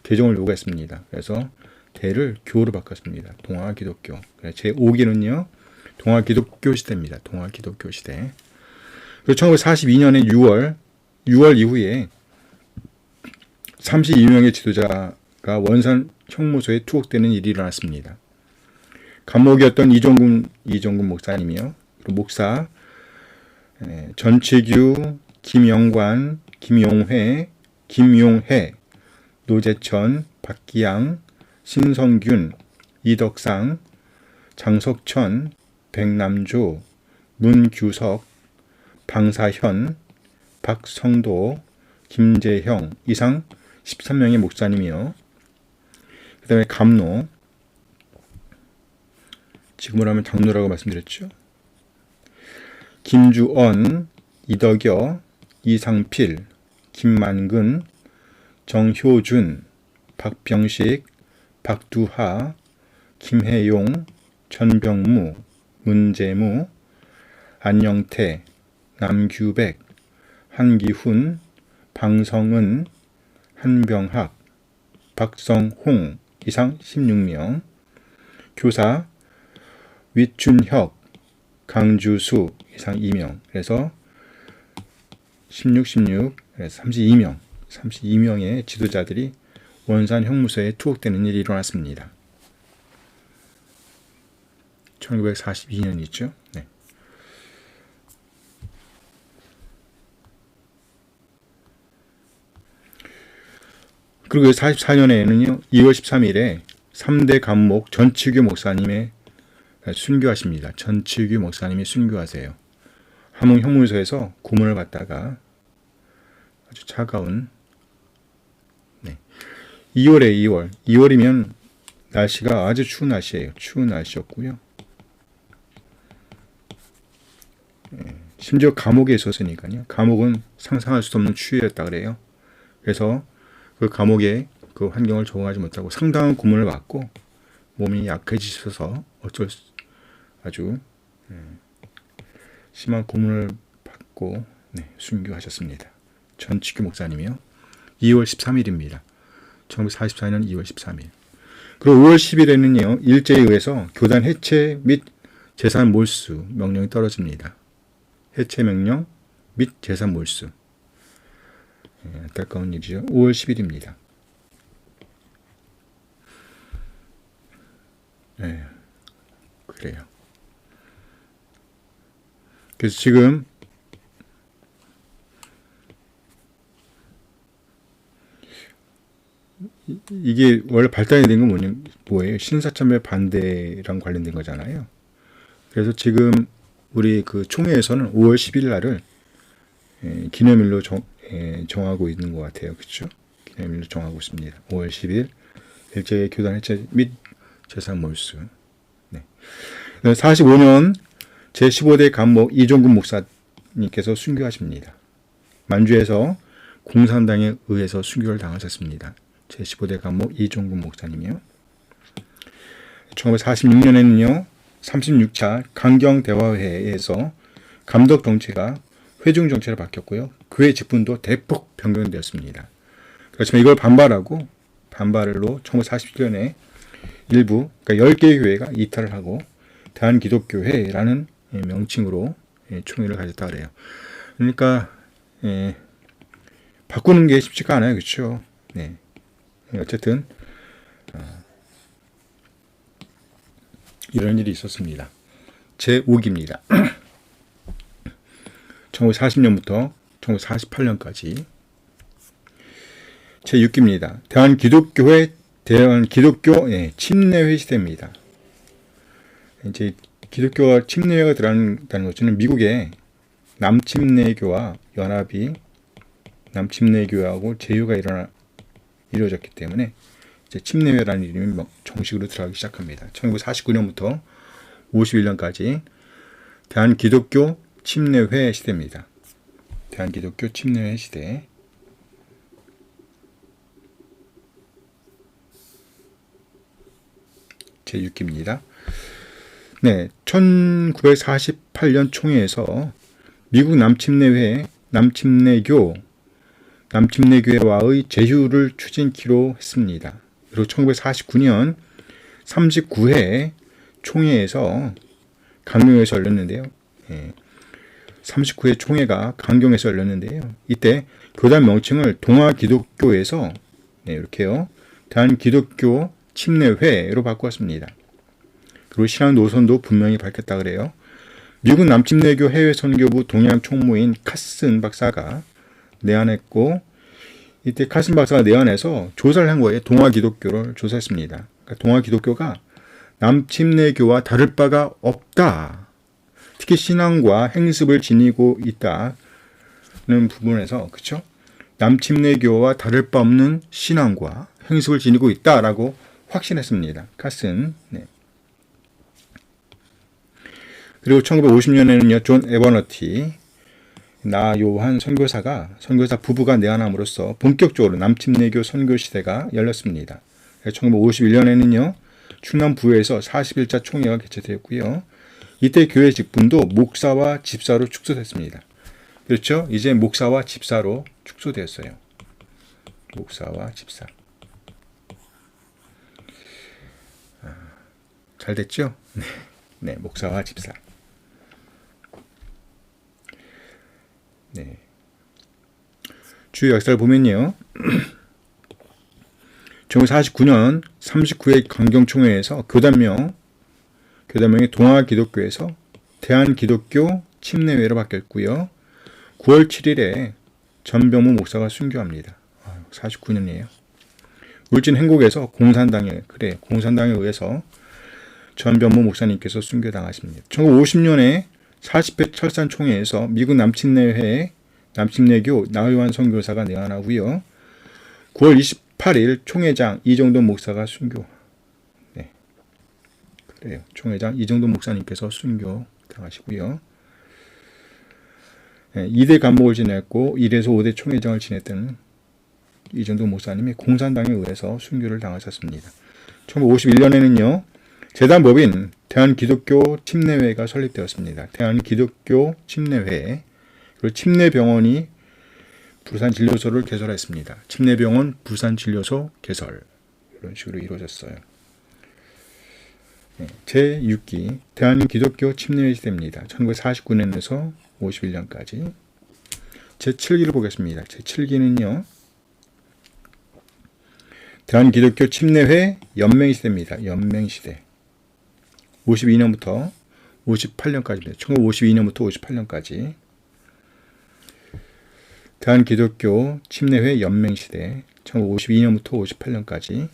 개정을 요구했습니다. 그래서 대를 교로 바꿨습니다. 동아기독교. 제5기는요. 동아기독교 시대입니다. 동아기독교 시대. 그리고 1942년에 6월 이후에 32명의 지도자가 원산 형무소에 투옥되는 일이 일어났습니다. 감목이었던 이종군 목사님이요. 그리고 목사 전치규, 김영관, 김용해, 노재천, 박기양, 신성균, 이덕상, 장석천, 백남조, 문규석, 방사현, 박성도, 김재형 이상 13명의 목사님이요. 그 다음에 감로, 지금으로 하면 장로라고 말씀드렸죠. 김주언, 이덕여, 이상필, 김만근, 정효준, 박병식, 박두하, 김혜용, 전병무, 문재무, 안영태, 남규백, 한기훈, 방성은, 한병학, 박성홍 이상 16명. 교사 윗준혁, 강주수 이상 2명. 그래서 16, 그래서 32명의 지도자들이 원산 형무소에 투옥되는 일이 일어났습니다. 1942년이죠. 네. 그리고 44년에는요, 2월 13일에 3대 감목 전치규 목사님의 순교하십니다. 전치규 목사님이 순교하세요. 함흥 형무소에서 고문을 받다가 아주 차가운 2월이면 날씨가 아주 추운 날씨예요. 추운 날씨였고요. 심지어 감옥에 있었으니까요. 감옥은 상상할 수 없는 추위였다 그래요. 그래서 그 감옥의 그 환경을 적응하지 못하고 상당한 고문을 받고 몸이 약해지셔서 아주 심한 고문을 받고 순교하셨습니다. 전치규 목사님이요. 2월 13일입니다. 1944년 2월 13일. 그리고 5월 10일에는요. 일제에 의해서 교단 해체 및 재산 몰수 명령이 떨어집니다. 해체 명령 및 재산 몰수. 안타까운 일이죠. 5월 10일입니다. 네, 그래요. 그래서 지금 이게 원래 발단이 된 건 뭐예요? 신사참배 반대랑 관련된 거잖아요. 그래서 지금 우리 그 총회에서는 5월 10일 날을 기념일로 정하고 있는 것 같아요. 그렇죠? 기념일로 정하고 있습니다. 5월 10일 일제의 교단 해체 및 재산 몰수. 네. 45년 제15대 감목 이종근 목사님께서 순교하십니다. 만주에서 공산당에 의해서 순교를 당하셨습니다. 제15대 감목 이종근 목사님이요. 1946년에는요. 36차 강경대화회에서 감독 정체가 회중 정체로 바뀌었고요. 교회 직분도 대폭 변경되었습니다. 그렇지만 이걸 반발로 1947년에 일부, 그러니까 10개의 교회가 이탈을 하고 대한기독교회라는 명칭으로 총회를 가졌다 그래요. 그러니까 바꾸는 게 쉽지가 않아요. 그렇죠? 네. 어쨌든 이런 일이 있었습니다. 제5기입니다. 1940년부터 1948년까지 제6기입니다. 대한기독교 침례회 시대입니다. 이제 기독교와 침례회가 들어간다는 것은 미국의 남침례교와 연합이 남침례교하고 제휴가 이루어졌기 때문에 이제 침례회라는 이름이 정식으로 들어가기 시작합니다. 1949년부터 51년까지 대한기독교 침례회 시대입니다. 대한기독교 침례회 시대. 제6기입니다. 네, 1948년 총회에서 미국 남침례교회와의 제휴를 추진키로 했습니다. 그리고 1949년 39회 총회에서 강경에서 열렸는데요. 39회 총회가 강경에서 열렸는데요. 이때 교단 명칭을 동아기독교에서 이렇게요. 대한기독교 침례회로 바꾸었습니다. 그리고 신앙 노선도 분명히 밝혔다 그래요. 미국 남침례교 해외 선교부 동양 총무인 카슨 박사가 내한했고 이때 카슨 박사가 내한해서 조사를 한 거예요. 동아기독교를 조사했습니다. 그러니까 동아기독교가 남침례교와 다를 바가 없다. 특히 신앙과 행습을 지니고 있다는 부분에서 그렇죠? 남침례교와 다를 바 없는 신앙과 행습을 지니고 있다라고 확신했습니다. 카슨. 네. 그리고 1950년에는요. 존 에버너티 나 요한 선교사 부부가 내한함으로써 본격적으로 남침례교 선교 시대가 열렸습니다. 1951년에는요. 충남 부에서 41차 총회가 개최되었고요. 이때 교회 직분도 목사와 집사로 축소됐습니다. 그렇죠? 이제 목사와 집사로 축소되었어요. 목사와 집사. 잘 됐죠? 네, 목사와 집사. 네. 주요 역사를 보면요. 1949년 39회 강경총회에서 교단명이 동아기독교에서 대한기독교 침례회로 바뀌었고요. 9월 7일에 전병무 목사가 순교합니다. 49년이에요. 울진 행곡에서 공산당에 의해서 전병무 목사님께서 순교당하십니다. 1950년에 40회 철산총회에서 미국 남침내회 남침내교 나의완 선교사가 내한하고요. 9월 28일 총회장 이정돈 목사가 순교. 총회장 이정돈 목사님께서 순교 당하시고요. 2대 감목을 지냈고 1에서 5대 총회장을 지냈던 이정돈 목사님이 공산당에 의해서 순교를 당하셨습니다. 1951년에는요. 재단법인 대한기독교 침례회가 설립되었습니다. 대한기독교 침례회, 그리고 침례병원이 부산진료소를 개설했습니다. 침례병원 부산진료소 개설, 이런 식으로 이루어졌어요. 제6기 대한기독교 침례회 시대입니다. 1949년에서 51년까지. 제7기를 보겠습니다. 제7기는요. 대한기독교 침례회 연맹시대입니다. 연맹시대. 52년부터 58년까지입니다. 1952년부터 58년까지. 대한기독교 침례회 연맹시대. 1952년부터 58년까지.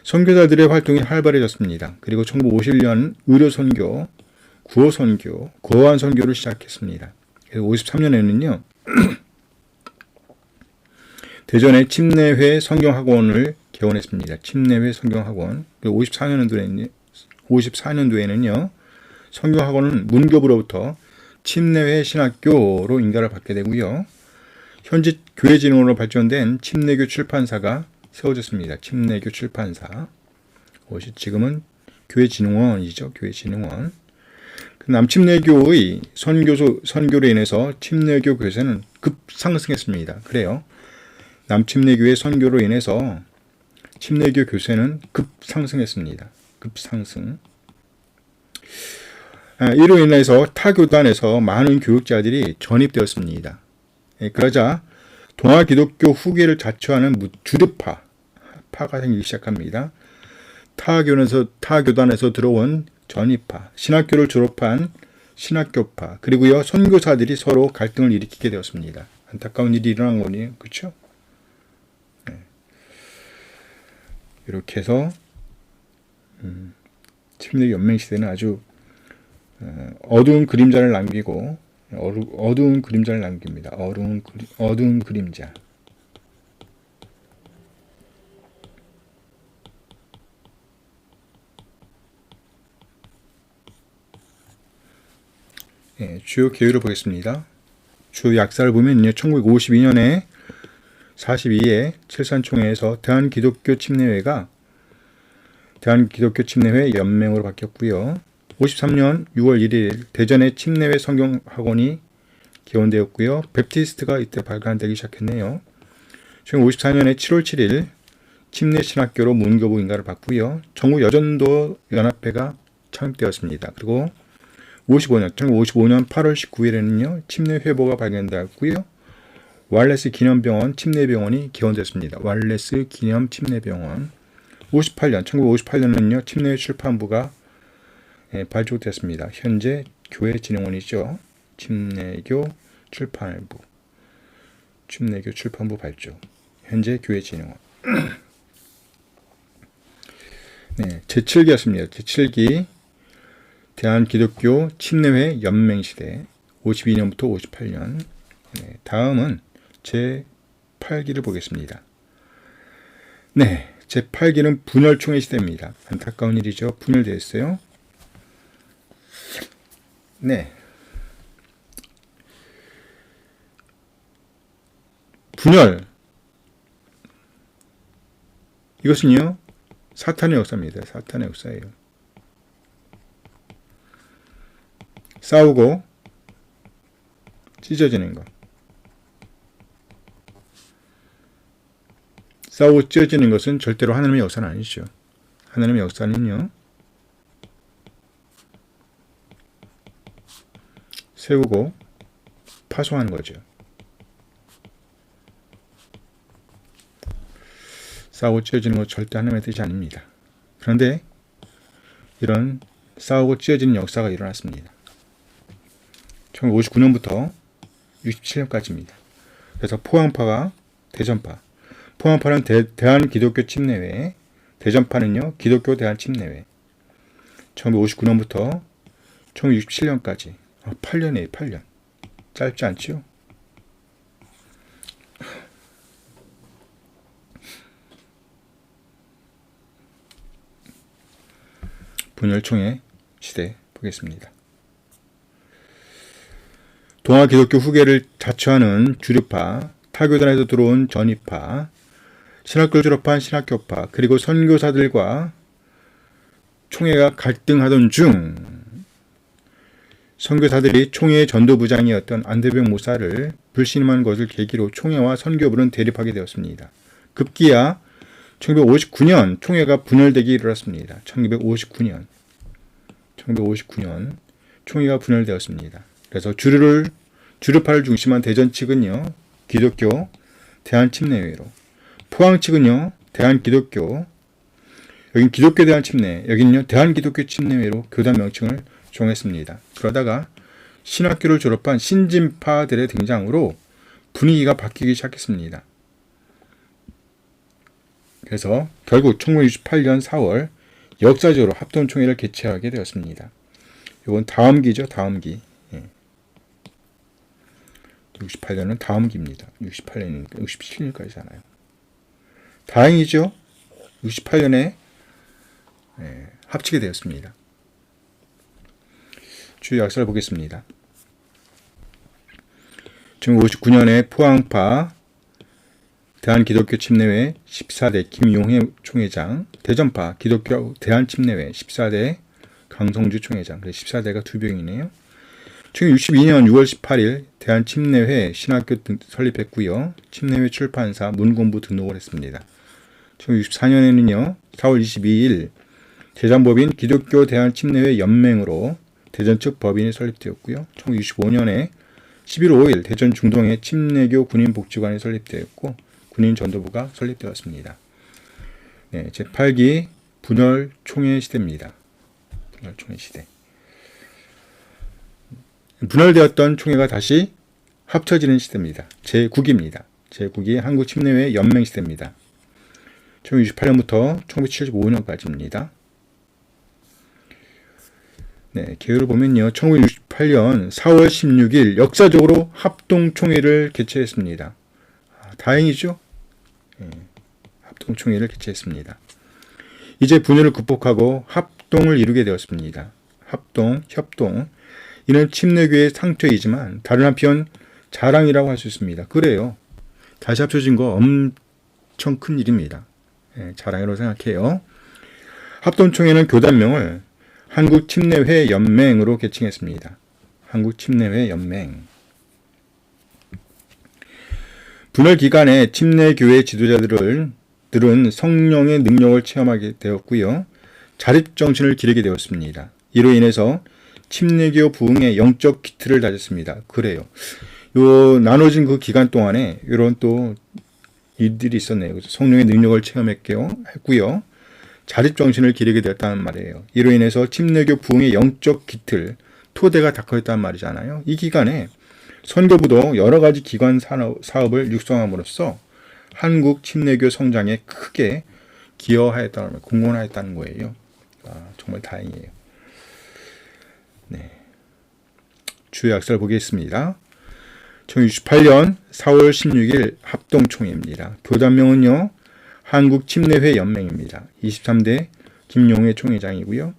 선교사들의 활동이 활발해졌습니다. 그리고 1951년 의료선교, 구호선교, 고아선교를 시작했습니다. 그래서 53년에는요. 대전에 침례회 성경학원을 개원했습니다. 침례회 성경학원. 54년도에는요. 성경학원은 문교부로부터 침례회 신학교로 인가를 받게 되고요. 현재 교회진흥원으로 발전된 침례교 출판사가 세워졌습니다. 침례교 출판사. 지금은 교회진흥원이죠. 교회진흥원. 남침례교의 선교로 인해서 침례교 교세는 급상승했습니다. 그래요. 남침례교의 선교로 인해서 침례교 교세는 급상승했습니다. 급상승. 이로 인해서 타 교단에서 많은 교육자들이 전입되었습니다. 그러자 동아기독교 후계를 자처하는 주류파가 생기기 시작합니다. 타 교단에서 들어온 전입파, 신학교를 졸업한 신학교파, 그리고요 선교사들이 서로 갈등을 일으키게 되었습니다. 안타까운 일이 일어난 거니, 그렇죠? 이렇게 해서 침례 연맹 시대는 아주 어두운 그림자를 남깁니다. 어두운 그림자. 주요 계율을 보겠습니다. 주요 약사를 보면요. 1952년에 42회 칠산총회에서 대한기독교 침례회가 대한기독교 침례회 연맹으로 바뀌었고요. 53년 6월 1일 대전의 침례회 성경학원이 개원되었고요. 베프티스트가 이때 발간되기 시작했네요. 지금 54년에 7월 7일 침례신학교로 문교부 인가를 받고요. 전국 여전도 연합회가 창립되었습니다. 그리고 1955년 8월 19일에는요. 침례회보가 발견되었고요. 왈레스 기념병원 침례병원이 개원됐습니다. 왈레스 기념 침례병원. 1958년은요. 침례회 출판부가 발족됐습니다. 현재 교회진흥원이죠. 침례교 출판부 발족. 현재 교회진흥원. 제7기였습니다. 제7기 대한기독교 침례회 연맹시대 52년부터 58년. 다음은 제8기를 보겠습니다. 제8기는 분열총회 시대입니다. 안타까운 일이죠. 분열되었어요. 분열. 이것은요, 사탄의 역사입니다. 사탄의 역사예요. 싸우고 찢어지는 것. 싸우고 찢어지는 것은 절대로 하나님의 역사는 아니죠. 하나님의 역사는요, 세우고 파송하는 거죠. 싸우고 찢어지는 것 절대 하나님의 뜻이 아닙니다. 그런데 이런 싸우고 찢어지는 역사가 일어났습니다. 1959년부터 67년까지입니다. 그래서 포항파가 대전파, 포항파는 대한기독교 침례회, 대전파는요 기독교 대한침례회. 1959년부터 1967년까지 8년이에요. 8년. 짧지 않죠? 분열총회 시대 보겠습니다. 동아 기독교 후계를 자처하는 주류파, 타교단에서 들어온 전이파, 신학교를 졸업한 신학교파, 그리고 선교사들과 총회가 갈등하던 중 선교사들이 총회의 전도부장이었던 안대병 목사를 불신임한 것을 계기로 총회와 선교부는 대립하게 되었습니다. 급기야 1959년 총회가 분열되기 이르렀습니다. 1959년 총회가 분열되었습니다. 그래서 주류파를 중심한 대전 측은요 기독교 대한침례회로, 포항 측은요 대한기독교, 여긴 기독교 대한침례, 여기는요 대한기독교 침례회로 교단 명칭을 정했습니다. 그러다가 신학교를 졸업한 신진파들의 등장으로 분위기가 바뀌기 시작했습니다. 그래서 결국 1968년 4월 역사적으로 합동총회를 개최하게 되었습니다. 이건 다음기죠. 다음기. 68년은 다음기입니다. 68년이니까 67년까지잖아요. 다행이죠. 68년에 합치게 되었습니다. 주요 역사를 보겠습니다. 1959년에 포항파 대한기독교 침례회 14대 김용혜 총회장, 대전파 기독교 대한침례회 14대 강성주 총회장, 그래서 14대가 2병이네요. 1962년 6월 18일 대한침례회 신학교 설립했고요. 침례회 출판사 문공부 등록을 했습니다. 1964년에는요. 4월 22일 대전법인 기독교 대한침례회 연맹으로 대전 측 법인이 설립되었고요. 1965년에 11월 5일 대전 중동에 침례교 군인복지관이 설립되었고 군인전도부가 설립되었습니다. 네, 제8기 분열총회 시대입니다. 분열총회 시대. 분열되었던 총회가 다시 합쳐지는 시대입니다. 제9기입니다. 제9기 한국침례회 연맹 시대입니다. 1968년부터 1975년까지입니다. 네, 개요를 보면요. 1968년 4월 16일 역사적으로 합동총회를 개최했습니다. 다행이죠? 네, 합동총회를 개최했습니다. 이제 분열을 극복하고 합동을 이루게 되었습니다. 합동, 협동. 이는 침례교의 상퇴이지만 다른 한편 자랑이라고 할 수 있습니다. 그래요. 다시 합쳐진 거 엄청 큰 일입니다. 네, 자랑이라고 생각해요. 합동총회는 교단명을 한국침례회 연맹으로 개칭했습니다. 한국침례회 연맹. 분열 기간에 침례교회 지도자들은 성령의 능력을 체험하게 되었고요. 자립정신을 기르게 되었습니다. 이로 인해서 침례교 부흥의 영적 기틀을 다졌습니다. 그래요. 요 나눠진 그 기간 동안에 이런 또 일들이 있었네요. 성령의 능력을 체험했고요. 자립정신을 기르게 되었다는 말이에요. 이로 인해서 침례교 부흥의 영적 기틀, 토대가 닦여있다는 말이잖아요. 이 기간에 선교부도 여러 가지 기관 사업을 육성함으로써 한국 침례교 성장에 크게 기여하였다는, 공헌하였다는 거예요. 정말 다행이에요. 네. 주요 역사를 보겠습니다. 1968년 4월 16일 합동총회입니다. 교단명은요. 한국침례회 연맹입니다. 23대 김용혜 총회장이고요.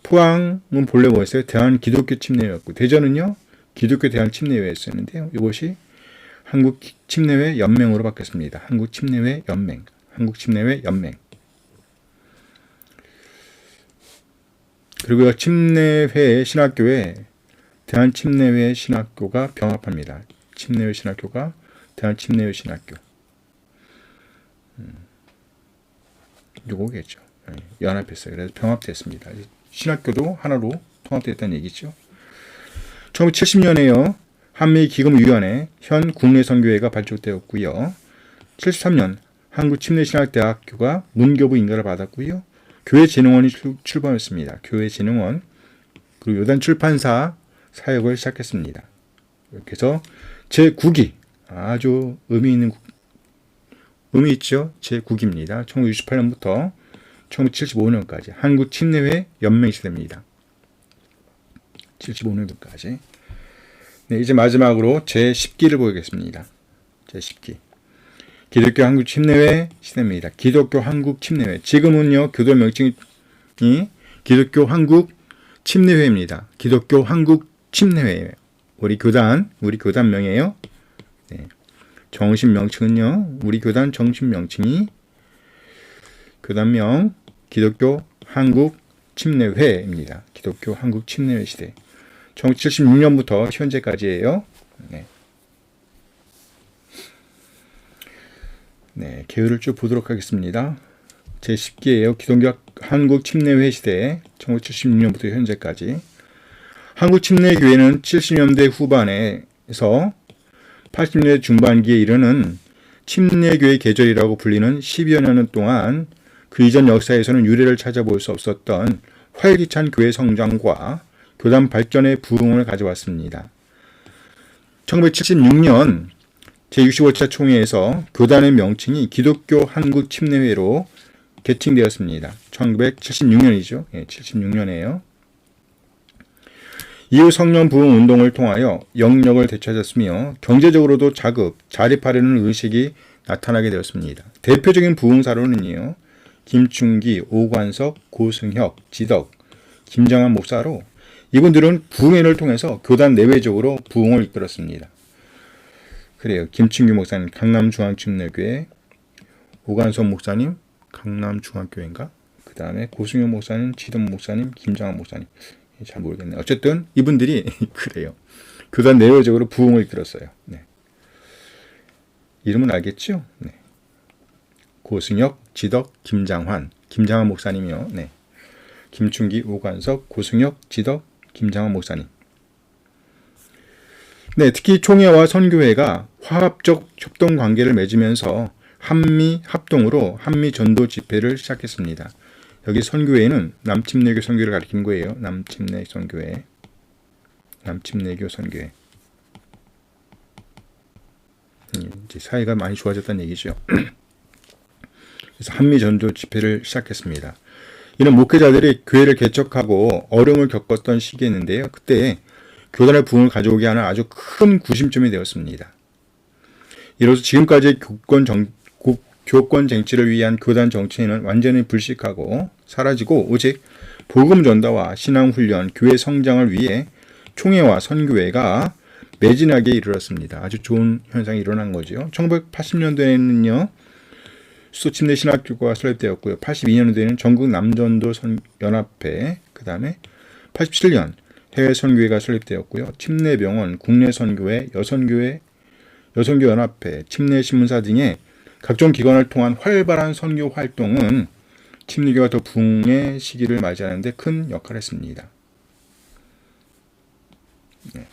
포항은 본래 뭐였어요? 대한기독교 침례회였고 대전은요. 기독교 대한침례회였었는데요. 이것이 한국침례회 연맹으로 바뀌었습니다. 한국침례회 연맹. 한국침례회 연맹. 그리고 침례회 신학교에 대한침례회 신학교가 병합합니다. 침례회 신학교가 대한침례회 신학교. 요거겠죠. 연합했어요. 그래서 병합됐습니다. 신학교도 하나로 통합됐다는 얘기죠. 1970년에요. 한미기금위원회 현 국내선교회가 발족되었고요. 73년 한국침례신학대학교가 문교부 인가를 받았고요. 교회진흥원이 출범했습니다. 교회진흥원. 그리고 요단 출판사 사역을 시작했습니다. 이렇게 해서 제9기 아주 의미 있죠. 제9기입니다. 1968년부터 1975년까지 한국 침례회 연맹 시대입니다. 75년도까지. 네, 이제 마지막으로 제10기를 보겠습니다. 제10기. 기독교 한국 침례회 시대입니다. 기독교 한국 침례회. 지금은요, 교도 명칭이 기독교 한국 침례회입니다. 기독교 한국 침례회예요. 우리 교단명이에요. 네. 정식 명칭은요, 우리 교단 정식 명칭이 교단명 기독교 한국 침례회입니다. 기독교 한국 침례회 시대. 1976년부터 현재까지예요. 네. 네, 계율을 쭉 보도록 하겠습니다. 제10기예요. 기독교 한국 침례회 시대 1976년부터 현재까지. 한국 침례교회는 70년대 후반에서 80년대 중반기에 이르는 침례교회 계절이라고 불리는 10여 년 동안 그 이전 역사에서는 유례를 찾아볼 수 없었던 활기찬 교회 성장과 교단 발전의 부흥을 가져왔습니다. 1976년 제65차 총회에서 교단의 명칭이 기독교 한국 침례회로 개칭되었습니다. 1976년이죠. 예, 76년이에요. 이후 성령 부흥 운동을 통하여 영역을 되찾았으며 경제적으로도 자립하려는 의식이 나타나게 되었습니다. 대표적인 부흥사로는요, 김충기, 오관석, 고승혁, 지덕, 김정한 목사로 이분들은 부흥회를 통해서 교단 내외적으로 부흥을 이끌었습니다. 그래요. 김충기 목사님 강남중앙침례교회, 오관석 목사님 강남중앙교회인가? 그 다음에 고승혁 목사님, 지덕 목사님, 김정한 목사님. 잘 모르겠네요. 어쨌든 이분들이 그래요. 교단 내외적으로 부흥을 이끌었어요. 네. 이름은 알겠죠? 네. 고승혁, 지덕, 김장환 목사님이요. 네. 김충기, 오관석, 고승혁, 지덕, 김장환 목사님. 네, 특히 총회와 선교회가 화합적 협동 관계를 맺으면서 한미 합동으로 한미 전도 집회를 시작했습니다. 여기 선교회는 남침례교 선교를 가리키는 거예요. 남침례 선교회. 남침례교 선교회. 이제 사이가 많이 좋아졌다는 얘기죠. 그래서 한미 전도 집회를 시작했습니다. 이는 목회자들이 교회를 개척하고 어려움을 겪었던 시기였는데요. 그때 교단의 부흥을 가져오게 하는 아주 큰 구심점이 되었습니다. 이로써 지금까지 교권 쟁취를 위한 교단 정치는 완전히 불식하고 사라지고 오직 복음 전도와 신앙 훈련, 교회 성장을 위해 총회와 선교회가 매진하게 이르렀습니다. 아주 좋은 현상이 일어난 거죠. 1980년대에는요. 수도침례 신학교가 설립되었고요. 82년도에는 전국 남전도 연합회, 그 다음에 87년 해외 선교회가 설립되었고요. 침례병원, 국내 선교회, 여선교 연합회, 침례 신문사 등의 각종 기관을 통한 활발한 선교 활동은 침례교가 더 부흥의 시기를 맞이하는데 큰 역할을 했습니다. 네.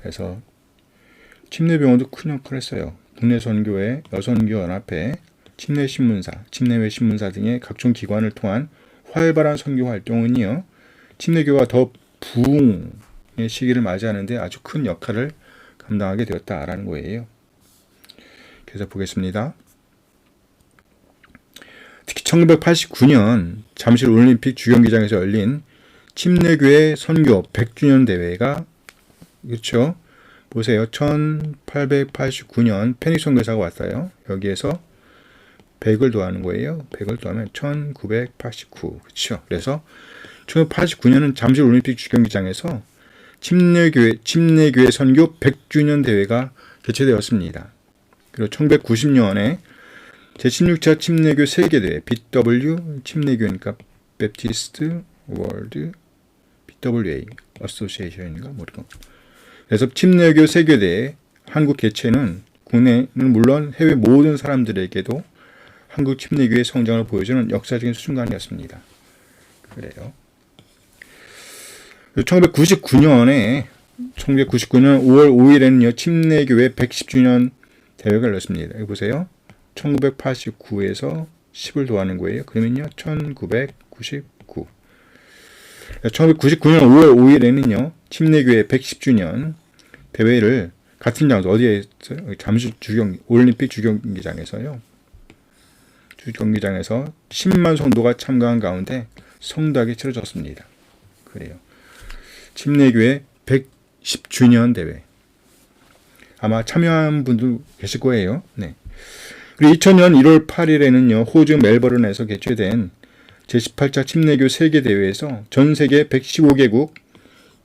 그래서 침례병원도 큰 역할을 했어요. 국내 선교회, 여선교 연합회, 침례 신문사, 침례회 신문사 등의 각종 기관을 통한 활발한 선교 활동은요, 침례교가 더 부흥의 시기를 맞이하는데 아주 큰 역할을 감당하게 되었다라는 거예요. 그래서 보겠습니다. 특히 1989년 잠실 올림픽 주경기장에서 열린 침례교회 선교 100주년 대회가, 그렇죠? 보세요. 1889년 페닉 선교사가 왔어요. 여기에서 100을 더하는 거예요. 100을 더하면 1989. 그렇죠? 그래서 1989년은 잠실 올림픽 주경기장에서 침례교회 선교 100주년 대회가 개최되었습니다. 그리고 1990년에 제16차 침례교 세계대회 BW 침례교니까 베프티스트 월드 BWA 어소시에이션인가 모르고. 그래서 침례교 세계대회 한국 개최는 국내는 물론 해외 모든 사람들에게도 한국 침례교의 성장을 보여주는 역사적인 순간이었습니다. 그래요. 1999년 5월 5일에는요, 침례교회 110주년 대회가 열렸습니다. 여기 보세요. 1989에서 10을 더하는 거예요. 그러면요, 1999. 1999. 1999년 5월 5일에는요, 침례교회 110주년 대회를 같은 장소, 어디에 했어요? 잠실 올림픽 주경기장에서요. 주경기장에서 10만 성도가 참가한 가운데 성대하게 치러졌습니다. 그래요. 침례교회 110주년 대회. 아마 참여한 분도 계실 거예요. 네. 그리고 2000년 1월 8일에는요, 호주 멜버른에서 개최된 제18차 침례교 세계대회에서 전 세계 115개국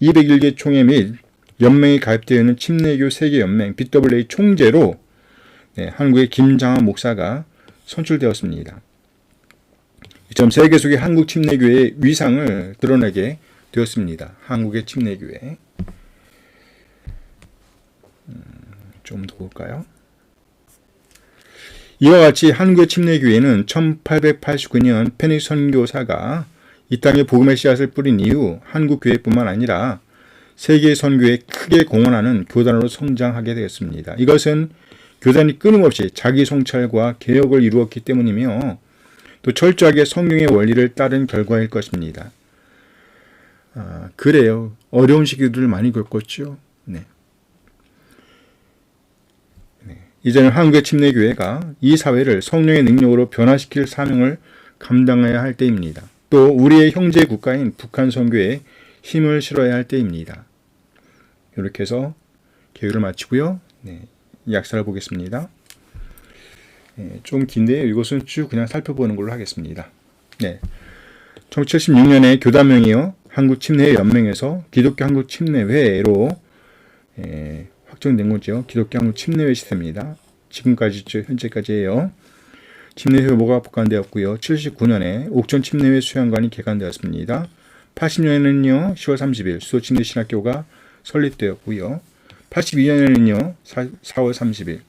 201개 총회 및 연맹이 가입되어 있는 침례교 세계연맹 BWA 총재로 한국의 김장한 목사가 선출되었습니다. 이처럼 세계 속의 한국 침례교회의 위상을 드러내게 되었습니다. 한국의 침례교회. 좀 더 볼까요? 이와 같이 한국의 침례교회는 1889년 페닉 선교사가 이 땅에 복음의 씨앗을 뿌린 이후 한국 교회뿐만 아니라 세계 선교에 크게 공헌하는 교단으로 성장하게 되었습니다. 이것은 교단이 끊임없이 자기 성찰과 개혁을 이루었기 때문이며 또 철저하게 성경의 원리를 따른 결과일 것입니다. 그래요. 어려운 시기들을 많이 겪었죠. 네. 이제는 한국의 침례교회가 이 사회를 성령의 능력으로 변화시킬 사명을 감당해야 할 때입니다. 또 우리의 형제 국가인 북한 선교에 힘을 실어야 할 때입니다. 이렇게 해서 개요를 마치고요. 약사를 보겠습니다. 좀 긴데요. 이것은 쭉 그냥 살펴보는 걸로 하겠습니다. 1976년에 교단명이요, 한국침례연맹에서 기독교 한국침례회로 확정된 거죠. 기독교 한국 침례회 시대입니다. 지금까지 현재까지예요. 침례회보가 복관되었고요. 79년에 옥천 침례회 수양관이 개관되었습니다. 80년에는요 10월 30일 수도침례신학교가 설립되었고요. 82년에는요 4월 30일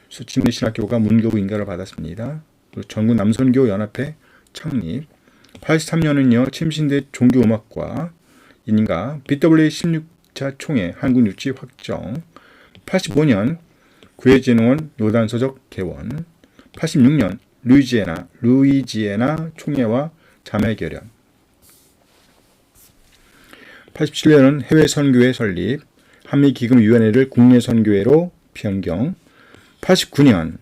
수도침례신학교가 문교부 인가를 받았습니다. 그리고 전국 남선교 연합회 창립. 83년은요 침신대 종교음악과 인가 BWA 16차 총회 한국유치 확정. 85년 구해진흥원 요단서적 개원. 86년 루이지애나 총회와 자매결연. 87년은 해외선교회 설립, 한미기금위원회를 국내선교회로 변경. 89년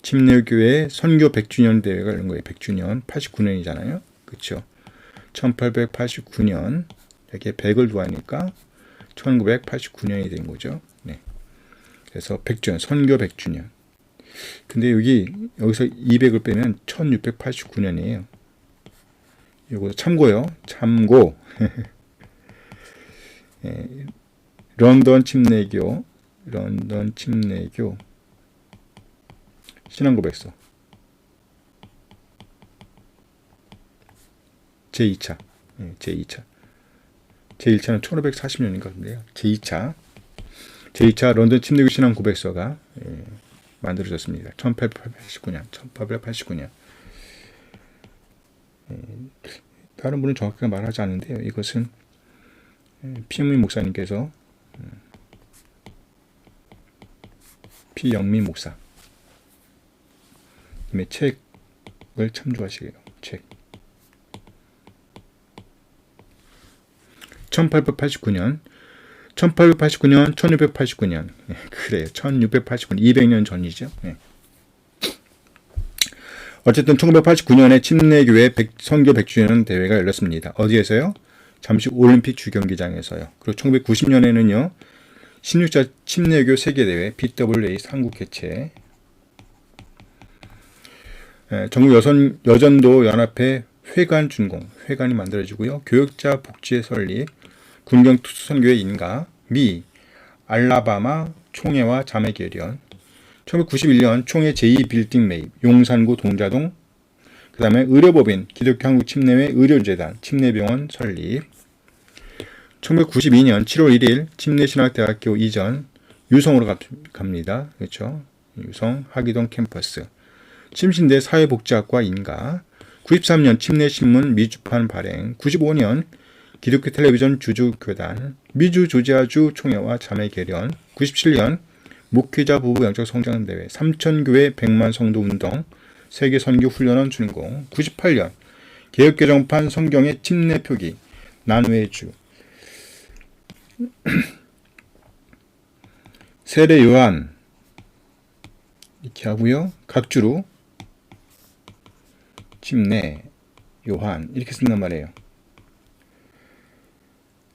침례교회 선교 100주년 대회가 이런 거예요. 100주년, 89년이잖아요. 그렇죠? 1889년 이렇게 100을 더하니까 1989년이 된 거죠. 네. 그래서 100주년, 선교 100주년. 근데 여기서 200을 빼면 1689년이에요. 이거 참고요. 참고. 런던 침례교 신앙고백서 제2차 제1차는 1540년인가 본데요. 제2차 런던 침례교 신앙고백서가 만들어졌습니다. 1889년. 다른 분은 정확하게 말하지 않는데요. 이것은 피영민 목사님께서 피영민 목사님의 책을 참조하시게요. 책. 1889년, 1689년. 그래요. 1689년, 200년 전이죠. 어쨌든 1989년에 침례교회 선교 100주년 대회가 열렸습니다. 어디에서요? 잠시 올림픽 주경기장에서요. 그리고 1990년에는요. 16차 침례교 세계대회 BWA 한국 개최. 전국 여전도 연합회 회관이 만들어지고요. 교역자 복지회 설립, 군경 투수선교회 인가, 미, 알라바마 총회와 자매결연. 1991년 총회 제2빌딩 매입, 용산구 동자동. 그 다음에 의료법인 기독교 한국 침례회 의료재단 침례병원 설립. 1992년 7월 1일 침례신학대학교 이전 유성으로 갑니다. 그렇죠? 유성 하기동 캠퍼스. 침신대 사회복지학과 인가. 93년 침례신문 미주판 발행. 95년 기독교 텔레비전 주주교단 미주 조지아주 총회와 자매결연. 97년 목회자 부부 영적 성장대회, 삼천교회 100만 성도 운동, 세계 선교 훈련원 준공. 98년 개혁개정판 성경의 침례 표기, 난외의 주. 세례 요한 이렇게 하고요. 각주로 침례 요한 이렇게 쓴단 말이에요.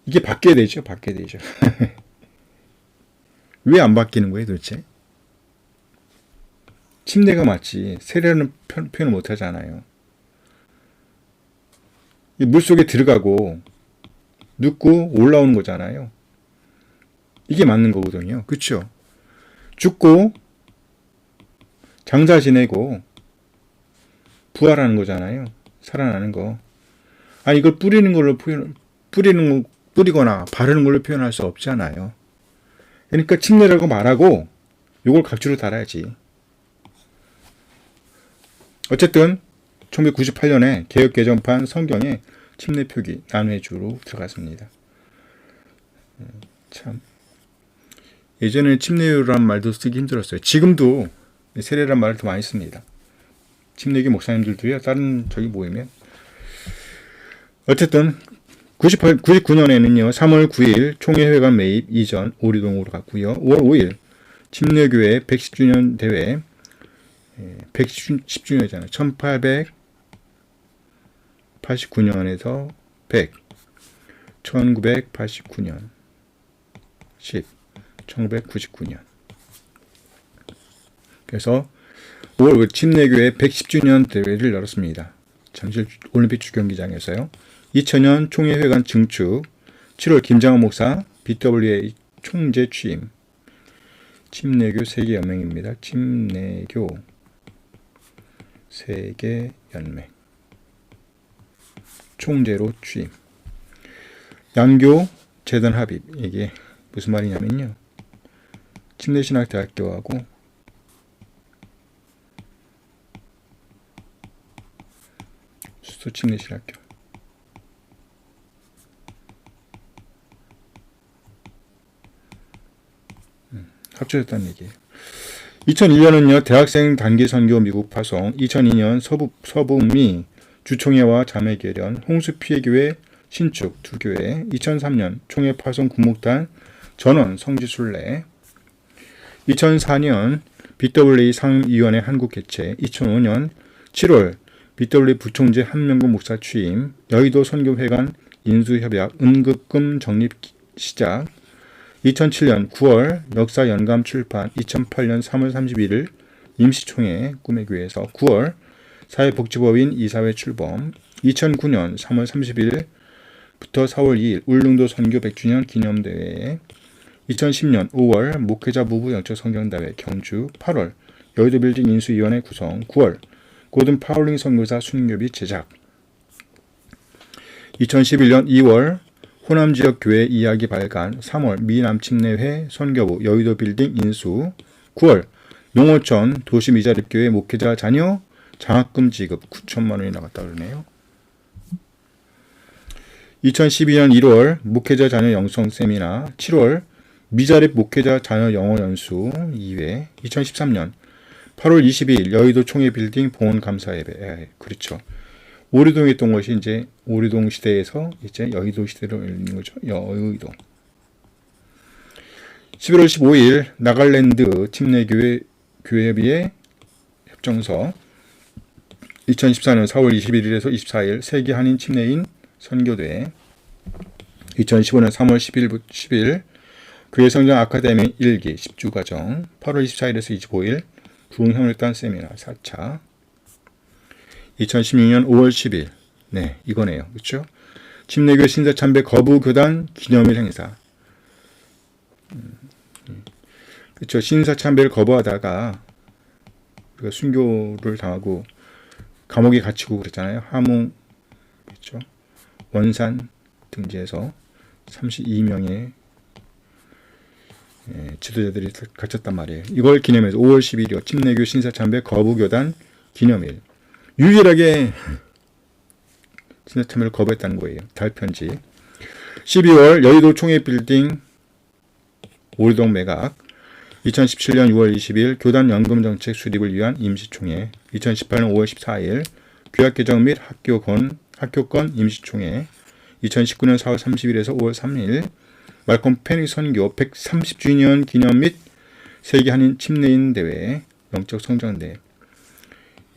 이게 바뀌어야 되죠. 바뀌어야 되죠. 왜 안 바뀌는 거예요 도대체? 침례가 맞지 세례는 표현을 못 하잖아요. 물속에 들어가고 눕고 올라오는 거잖아요. 이게 맞는 거거든요. 그렇죠? 죽고 장사 지내고 부활하는 거잖아요. 살아나는 거. 아니 이걸 뿌리거나 바르는 걸로 표현할 수 없잖아요. 그러니까 침례라고 말하고 이걸 각주로 달아야지. 어쨌든 1998년에 개혁개정판 성경에 침례 표기 난외의 주로 들어갔습니다. 참 예전에 침례라는 말도 쓰기 힘들었어요. 지금도 세례란 말을 더 많이 씁니다. 침례교 목사님들도요. 다른 저기 모이면 어쨌든 99년에는요. 3월 9일 총회회관 매입 이전 오리동으로 갔고요. 5월 5일 침례교회 110주년 대회 110주년이잖아요. 1889년에서 100 1989년 10 1999년 그래서 5월 침례교회 110주년 대회를 열었습니다. 잠실 올림픽 주경기장에서요. 2000년 총회회관 증축 7월 김장원 목사 BWA 총재 취임 침례교 세계연맹입니다. 침례교 세계연맹 총재로 취임 양교 재단 합입 이게 무슨 말이냐면요. 침례신학대학교하고 수도침례신학교 합쳐졌다는 얘기예요. 2001년은요. 대학생 단기 선교 미국 파송 2002년 서북미 주총회와 자매결연 홍수피해교회 신축 두 교회 2003년 총회 파송 군목단 전원 성지순례 2004년 BWA 상임위원회 한국 개최 2005년 7월 BWA 부총재 한명구 목사 취임 여의도 선교회관 인수협약 은급금 적립 시작 2007년 9월 역사 연감 출판 2008년 3월 31일 임시총회 꿈의 교회에서 9월 사회복지법인 이사회 출범 2009년 3월 30일부터 4월 2일 울릉도 선교 100주년 기념대회 2010년 5월 목회자 부부 영적 성경대회 경주 8월 여의도 빌딩 인수위원회 구성 9월 고든 파울링 선교사 순교비 제작 2011년 2월 호남지역 교회 이야기 발간 3월 미남침례회 선교부 여의도 빌딩 인수 9월 농어촌 도시미자립교회 목회자 자녀 장학금 지급 9천만 원이 나갔다 그러네요. 2012년 1월 목회자 자녀 영성 세미나 7월 미자립 목회자 자녀 영어 연수 2회 2013년 8월 22일 여의도 총회 빌딩 봉헌 감사 예배 그렇죠. 오리동에 있던 것이 이제 오리동 시대에서 이제 여의도 시대로 열리는 거죠. 여의도. 11월 15일 나갈랜드 침례교회 교회비의 협정서 2014년 4월 21일에서 24일 세계 한인 침례인 선교대 2015년 3월 10일 교회 성장 아카데미 1기 10주 과정 8월 24일에서 25일 부흥협력단 세미나 4차 2016년 5월 10일 네 이거네요. 그렇죠? 침례교 신사참배 거부교단 기념일 행사 그렇죠. 신사참배를 거부하다가 우리가 순교를 당하고 감옥에 갇히고 그랬잖아요. 하몽 그렇죠. 원산 등지에서 32명의 지도자들이 갇혔단 말이에요. 이걸 기념해서 5월 10일이요. 침례교 신사참배 거부교단 기념일. 유일하게 신사참배를 거부했다는 거예요. 달편지. 12월 여의도 총회 빌딩 오리동 매각 2017년 6월 20일 교단 연금 정책 수립을 위한 임시총회 2018년 5월 14일 교학개정 및 학교권 임시총회 2019년 4월 30일에서 5월 3일 말콤 페니 선교 130주년 기념 및 세계 한인 침례인 대회 영적 성장 대회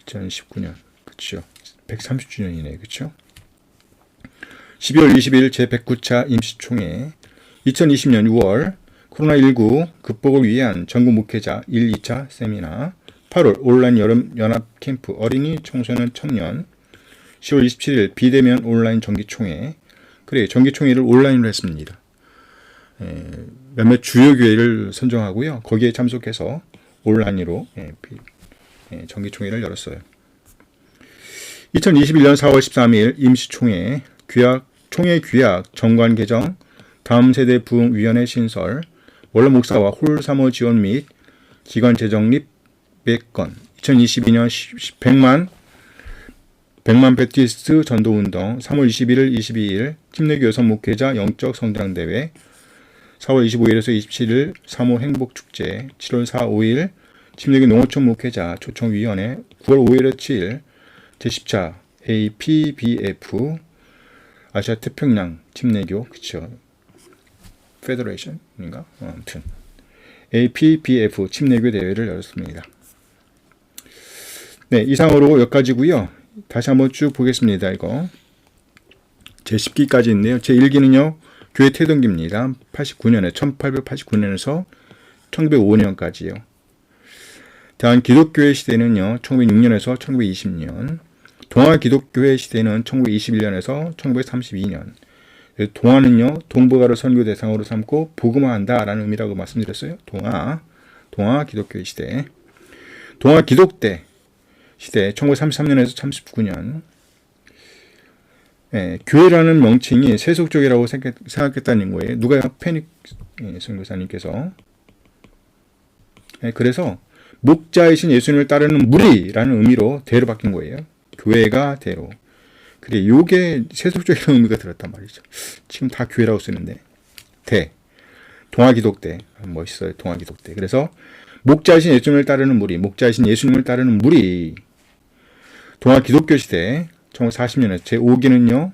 2019년 그렇죠. 130주년이네. 그렇죠? 12월 20일 제109차 임시총회 2020년 6월 코로나19 극복을 위한 전국 목회자 1, 2차 세미나 8월 온라인 여름 연합 캠프 어린이 청소년 청년 10월 27일 비대면 온라인 정기총회 그래 정기총회를 온라인으로 했습니다. 몇몇 주요 교회를 선정하고요. 거기에 참석해서 온라인으로 정기총회를 열었어요. 2021년 4월 13일 임시총회 총회 규약 정관 개정 다음 세대 부흥위원회 신설 원로 목사와 홀사모 지원 및 기관 재정립 100건 2022년 100만 배티스트 전도운동 3월 21일 22일 침례교 여성 목회자 영적 성장대회 4월 25일에서 27일 3호 행복축제 7월 4, 5일 침례교 농어촌 목회자 초청위원회 9월 5일에서 7일 제10차 APBF 아시아 태평양 침례교 그쵸 페더레이션인가 아무튼 APBF 침례교 대회를 열었습니다. 네, 이상으로 여기까지고요. 다시 한번 쭉 보겠습니다. 이거 제 10기까지 있네요. 제 1기는요. 교회 태동기입니다. 1889년에서 1905년까지요. 대한 기독교회 시대는요. 1906년에서 1920년. 동아 기독교회 시대는 1921년에서 1932년. 동아는요. 동북아를 선교 대상으로 삼고 복음화한다라는 의미라고 말씀드렸어요. 동아 기독교회 시대. 동아 기독대 시대 1933년에서 39년. 교회라는 명칭이 세속적이라고 생각했다는 거예요. 누가요? 페닉 선교사님께서. 그래서 목자이신 예수님을 따르는 무리라는 의미로 대로 바뀐 거예요. 교회가 대로. 그래, 요게 세속적인 의미가 들었단 말이죠. 지금 다 교회라고 쓰는데. 동아기독대. 멋있어요. 동아기독대. 그래서 목자이신 예수님을 따르는 무리, 목자이신 예수님을 따르는 무리. 동아기독교 시대 1940년에 제5기는요.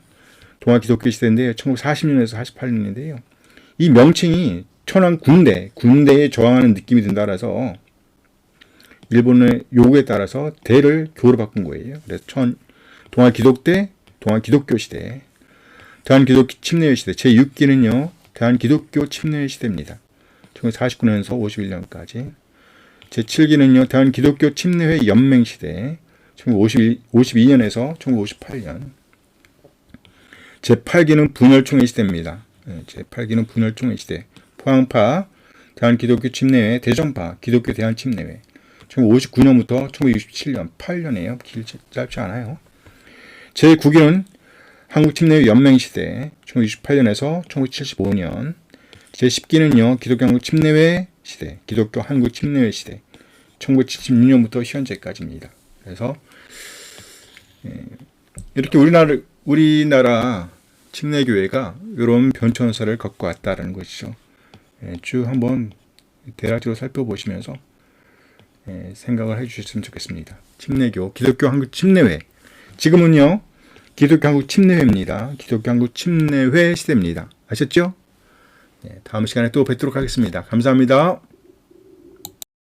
동아기독교 시대인데 1940년에서 48년인데요. 이 명칭이 천황 군대에 저항하는 느낌이 든다라서 일본의 요구에 따라서 대를 교로 바꾼 거예요. 그래서 동아기독대, 동아기독교 시대, 대한기독교 침례회 시대 제6기는요. 대한기독교 침례회 시대입니다. 1949년에서 51년까지. 제7기는요. 대한기독교 침례회 연맹 시대 1952년에서 1958년. 제8기는 분열총회 시대입니다. 제8기는 분열총회 시대. 포항파 대한기독교 침례회, 대전파 기독교 대한침례회 1959년부터 1967년 8년이에요. 짧지 않아요. 제9기는 한국침례회 연맹시대 1968년에서 1975년. 제10기는요. 기독교 한국침례회 시대, 기독교 한국침례회 시대 1976년부터 현재까지입니다. 그래서 이렇게 우리나라 침례교회가 이런 변천사를 갖고 왔다라는 것이죠. 쭉 한번 대략적으로 살펴보시면서 생각을 해주셨으면 좋겠습니다. 침례교, 기독교 한국 침례회. 지금은요, 기독교 한국 침례회입니다. 기독교 한국 침례회 시대입니다. 아셨죠? 다음 시간에 또 뵙도록 하겠습니다. 감사합니다.